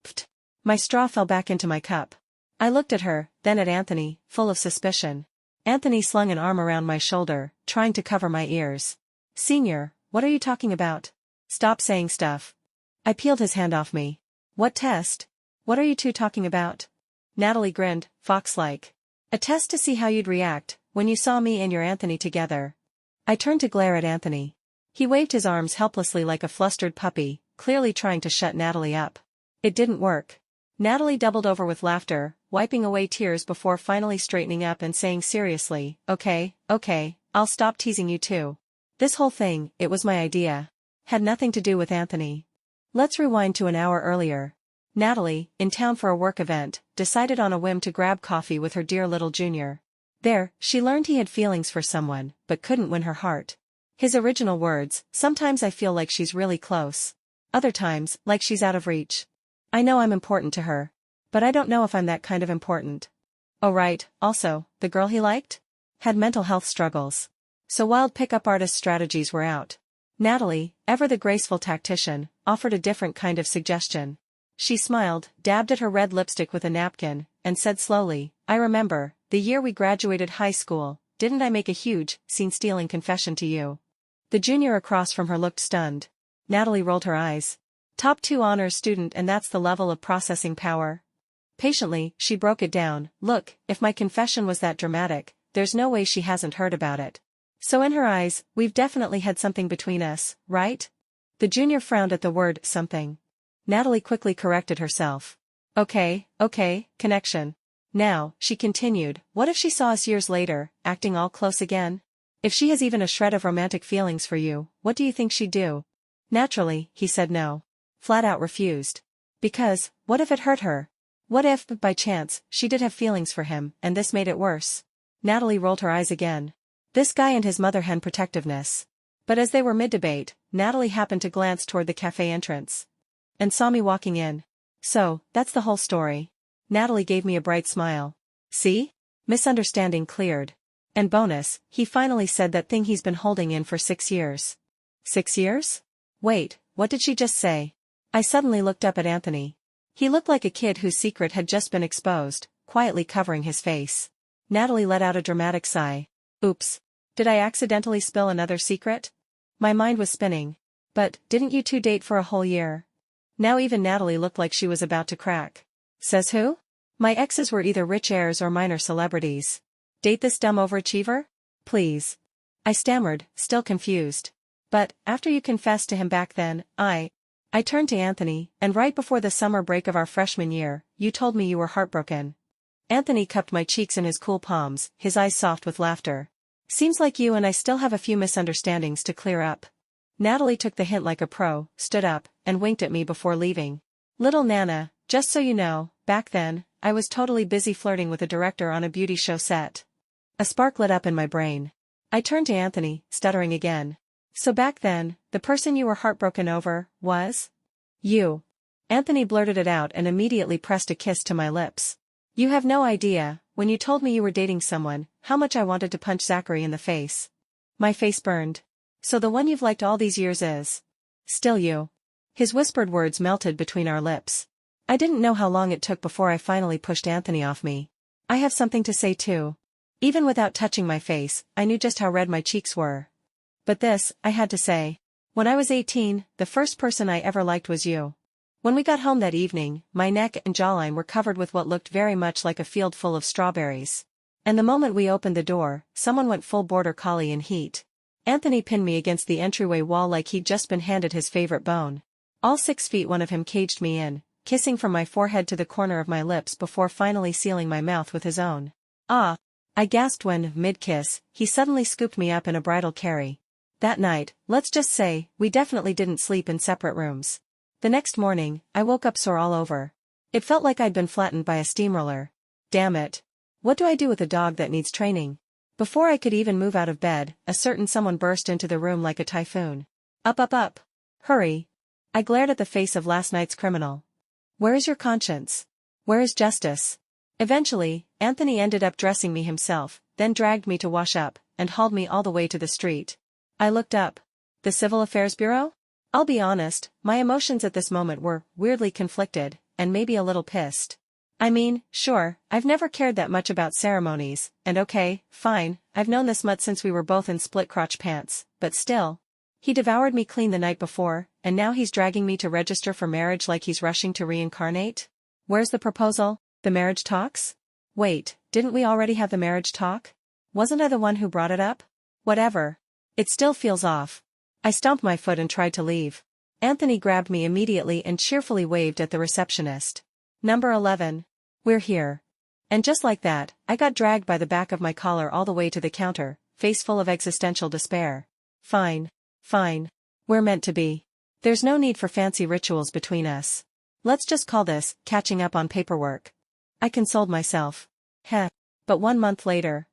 Pfft. My straw fell back into my cup. I looked at her, then at Anthony, full of suspicion. Anthony slung an arm around my shoulder, trying to cover my ears. Senior, what are you talking about? Stop saying stuff. I peeled his hand off me. What test? What are you two talking about? Natalie grinned, fox-like. A test to see how you'd react when you saw me and your Anthony together. I turned to glare at Anthony. He waved his arms helplessly like a flustered puppy, clearly trying to shut Natalie up. It didn't work. Natalie doubled over with laughter, wiping away tears before finally straightening up and saying seriously, okay, I'll stop teasing you too. This whole thing, it was my idea. Had nothing to do with Anthony. Let's rewind to an hour earlier. Natalie, in town for a work event, decided on a whim to grab coffee with her dear little junior. There, she learned he had feelings for someone, but couldn't win her heart. His original words, sometimes I feel like she's really close. Other times, like she's out of reach. I know I'm important to her. But I don't know if I'm that kind of important. Oh right, also, the girl he liked? Had mental health struggles. So wild pickup artist strategies were out. Natalie, ever the graceful tactician, offered a different kind of suggestion. She smiled, dabbed at her red lipstick with a napkin, and said slowly, I remember, the year we graduated high school, didn't I make a huge, scene-stealing confession to you? The junior across from her looked stunned. Natalie rolled her eyes. Top 2 honors student, and that's the level of processing power? Patiently, she broke it down. Look, if my confession was that dramatic, there's no way she hasn't heard about it. So in her eyes, we've definitely had something between us, right? The junior frowned at the word something. Natalie quickly corrected herself. Okay, connection. Now, she continued, what if she saw us years later, acting all close again? If she has even a shred of romantic feelings for you, what do you think she'd do? Naturally, he said no. Flat out refused. Because, what if it hurt her? What if, by chance, she did have feelings for him, and this made it worse? Natalie rolled her eyes again. This guy and his mother hen protectiveness. But as they were mid-debate, Natalie happened to glance toward the cafe entrance. And saw me walking in. So, that's the whole story. Natalie gave me a bright smile. See? Misunderstanding cleared. And bonus, he finally said that thing he's been holding in for 6 years. 6 years? Wait, what did she just say? I suddenly looked up at Anthony. He looked like a kid whose secret had just been exposed, quietly covering his face. Natalie let out a dramatic sigh. Oops. Did I accidentally spill another secret? My mind was spinning. But, didn't you two date for a whole year? Now even Natalie looked like she was about to crack. Says who? My exes were either rich heirs or minor celebrities. Date this dumb overachiever? Please. I stammered, still confused. But, after you confessed to him back then, I turned to Anthony, and right before the summer break of our freshman year, you told me you were heartbroken. Anthony cupped my cheeks in his cool palms, his eyes soft with laughter. Seems like you and I still have a few misunderstandings to clear up. Natalie took the hint like a pro, stood up, and winked at me before leaving. Little Nana, just so you know, back then, I was totally busy flirting with a director on a beauty show set. A spark lit up in my brain. I turned to Anthony, stuttering again. So back then, the person you were heartbroken over, was? You. Anthony blurted it out and immediately pressed a kiss to my lips. You have no idea, when you told me you were dating someone, how much I wanted to punch Zachary in the face. My face burned. So the one you've liked all these years is? Still you. His whispered words melted between our lips. I didn't know how long it took before I finally pushed Anthony off me. I have something to say too. Even without touching my face, I knew just how red my cheeks were. But this, I had to say. When I was 18, the first person I ever liked was you. When we got home that evening, my neck and jawline were covered with what looked very much like a field full of strawberries. And the moment we opened the door, someone went full border collie in heat. Anthony pinned me against the entryway wall like he'd just been handed his favorite bone. All 6 feet one of him caged me in, kissing from my forehead to the corner of my lips before finally sealing my mouth with his own. Ah! I gasped when, mid-kiss, he suddenly scooped me up in a bridal carry. That night, let's just say, we definitely didn't sleep in separate rooms. The next morning, I woke up sore all over. It felt like I'd been flattened by a steamroller. Damn it. What do I do with a dog that needs training? Before I could even move out of bed, a certain someone burst into the room like a typhoon. Up. Hurry. I glared at the face of last night's criminal. Where is your conscience? Where is justice? Eventually, Anthony ended up dressing me himself, then dragged me to wash up, and hauled me all the way to the street. I looked up. The Civil Affairs Bureau? I'll be honest, my emotions at this moment were weirdly conflicted, and maybe a little pissed. I mean, sure, I've never cared that much about ceremonies, and okay, fine, I've known this mutt since we were both in split-crotch pants, but still. He devoured me clean the night before, and now he's dragging me to register for marriage like he's rushing to reincarnate? Where's the proposal? The marriage talks? Wait, didn't we already have the marriage talk? Wasn't I the one who brought it up? Whatever. It still feels off. I stomped my foot and tried to leave. Anthony grabbed me immediately and cheerfully waved at the receptionist. Number 11. We're here. And just like that, I got dragged by the back of my collar all the way to the counter, face full of existential despair. Fine. Fine. We're meant to be. There's no need for fancy rituals between us. Let's just call this catching up on paperwork. I consoled myself. Heh. But 1 month later,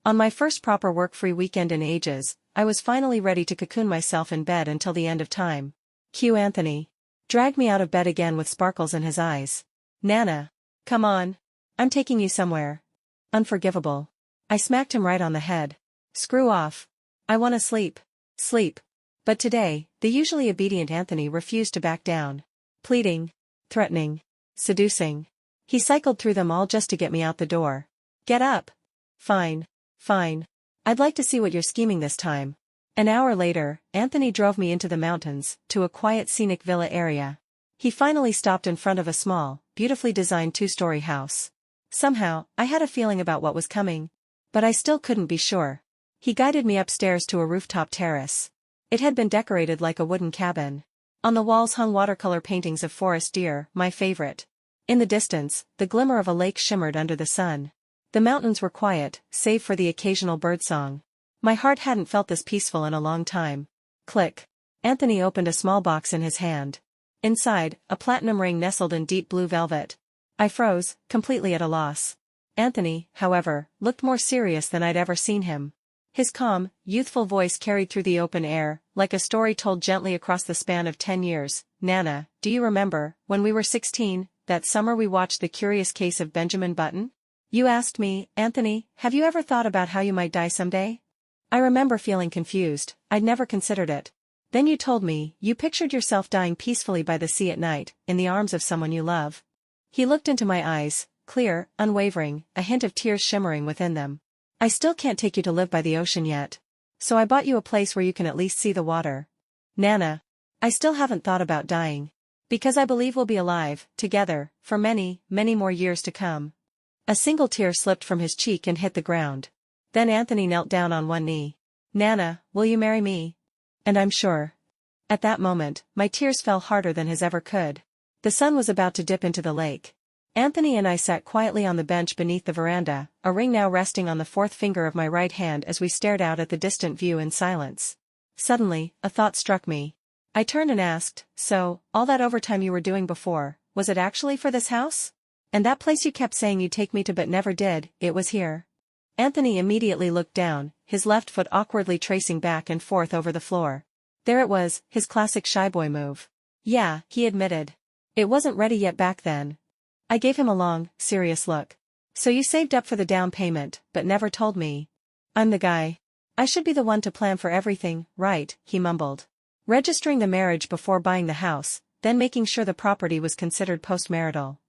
on my first proper work-free weekend in ages, I was finally ready to cocoon myself in bed until the end of time. Cue Anthony. Dragged me out of bed again with sparkles in his eyes. Nana. Come on. I'm taking you somewhere. Unforgivable. I smacked him right on the head. Screw off. I wanna sleep. Sleep. But today, the usually obedient Anthony refused to back down. Pleading. Threatening. Seducing. He cycled through them all just to get me out the door. Get up. Fine. Fine. I'd like to see what you're scheming this time. An hour later, Anthony drove me into the mountains, to a quiet scenic villa area. He finally stopped in front of a small, beautifully designed 2-story house. Somehow, I had a feeling about what was coming. But I still couldn't be sure. He guided me upstairs to a rooftop terrace. It had been decorated like a wooden cabin. On the walls hung watercolor paintings of forest deer, my favorite. In the distance, the glimmer of a lake shimmered under the sun. The mountains were quiet, save for the occasional birdsong. My heart hadn't felt this peaceful in a long time. Click. Anthony opened a small box in his hand. Inside, a platinum ring nestled in deep blue velvet. I froze, completely at a loss. Anthony, however, looked more serious than I'd ever seen him. His calm, youthful voice carried through the open air, like a story told gently across the span of 10 years. Nana, do you remember, when we were 16, that summer we watched The Curious Case of Benjamin Button? You asked me, Anthony, have you ever thought about how you might die someday? I remember feeling confused. I'd never considered it. Then you told me, you pictured yourself dying peacefully by the sea at night, in the arms of someone you love. He looked into my eyes, clear, unwavering, a hint of tears shimmering within them. I still can't take you to live by the ocean yet. So I bought you a place where you can at least see the water. Nana. I still haven't thought about dying. Because I believe we'll be alive, together, for many, many more years to come. A single tear slipped from his cheek and hit the ground. Then Anthony knelt down on one knee. Nana, will you marry me? And I'm sure. At that moment, my tears fell harder than his ever could. The sun was about to dip into the lake. Anthony and I sat quietly on the bench beneath the veranda, a ring now resting on the fourth finger of my right hand as we stared out at the distant view in silence. Suddenly, a thought struck me. I turned and asked, so, all that overtime you were doing before, was it actually for this house? And that place you kept saying you'd take me to but never did, it was here? Anthony immediately looked down, his left foot awkwardly tracing back and forth over the floor. There it was, his classic shy boy move. Yeah, he admitted. It wasn't ready yet back then. I gave him a long, serious look. So you saved up for the down payment, but never told me. I'm the guy. I should be the one to plan for everything, right, he mumbled. Registering the marriage before buying the house, then making sure the property was considered post-marital.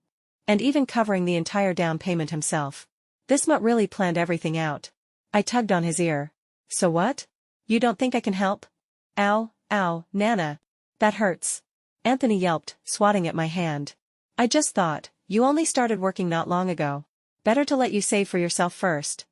And even covering the entire down payment himself. This mutt really planned everything out. I tugged on his ear. So what? You don't think I can help? Ow, ow, Nana. That hurts. Anthony yelped, swatting at my hand. I just thought, you only started working not long ago. Better to let you save for yourself first.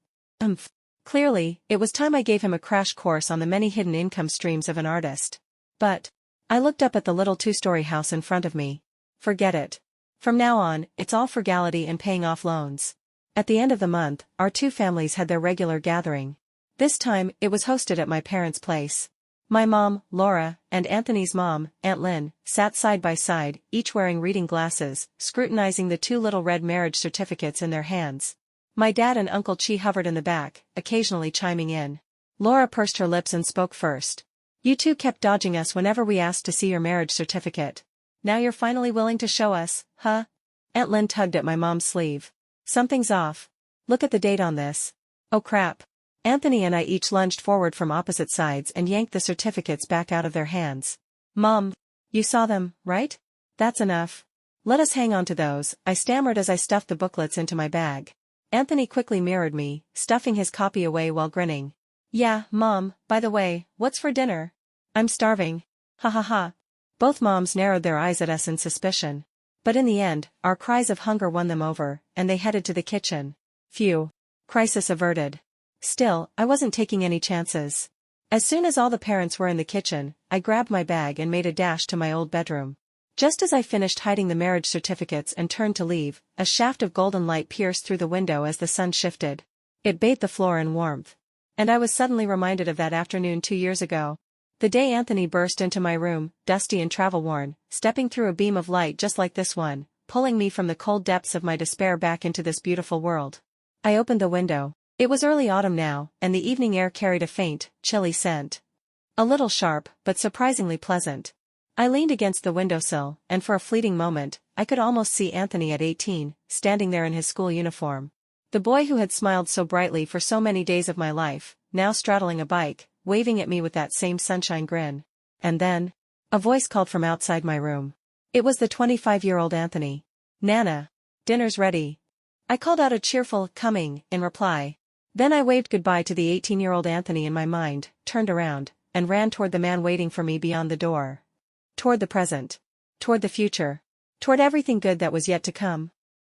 Clearly, it was time I gave him a crash course on the many hidden income streams of an artist. But, I looked up at the little 2-story house in front of me. Forget it. From now on, it's all frugality and paying off loans. At the end of the month, our two families had their regular gathering. This time, it was hosted at my parents' place. My mom, Laura, and Anthony's mom, Aunt Lynn, sat side by side, each wearing reading glasses, scrutinizing the 2 little red marriage certificates in their hands. My dad and Uncle Chi hovered in the back, occasionally chiming in. Laura pursed her lips and spoke first. You two kept dodging us whenever we asked to see your marriage certificate. Now you're finally willing to show us, huh? Aunt Lynn tugged at my mom's sleeve. Something's off. Look at the date on this. Oh crap. Anthony and I each lunged forward from opposite sides and yanked the certificates back out of their hands. Mom. You saw them, right? That's enough. Let us hang on to those, I stammered as I stuffed the booklets into my bag. Anthony quickly mirrored me, stuffing his copy away while grinning. Yeah, Mom, by the way, what's for dinner? I'm starving. Ha ha ha. Both moms narrowed their eyes at us in suspicion. But in the end, our cries of hunger won them over, and they headed to the kitchen. Phew. Crisis averted. Still, I wasn't taking any chances. As soon as all the parents were in the kitchen, I grabbed my bag and made a dash to my old bedroom. Just as I finished hiding the marriage certificates and turned to leave, a shaft of golden light pierced through the window as the sun shifted. It bathed the floor in warmth. And I was suddenly reminded of that afternoon 2 years ago. The day Anthony burst into my room, dusty and travel-worn, stepping through a beam of light just like this one, pulling me from the cold depths of my despair back into this beautiful world. I opened the window. It was early autumn now, and the evening air carried a faint, chilly scent. A little sharp, but surprisingly pleasant. I leaned against the windowsill, and for a fleeting moment, I could almost see Anthony at 18, standing there in his school uniform. The boy who had smiled so brightly for so many days of my life, now straddling a bike, waving at me with that same sunshine grin. And then, a voice called from outside my room. It was the 25-year-old Anthony. Nana. Dinner's ready. I called out a cheerful, coming, in reply. Then I waved goodbye to the 18-year-old Anthony in my mind, turned around, and ran toward the man waiting for me beyond the door. Toward the present. Toward the future. Toward everything good that was yet to come.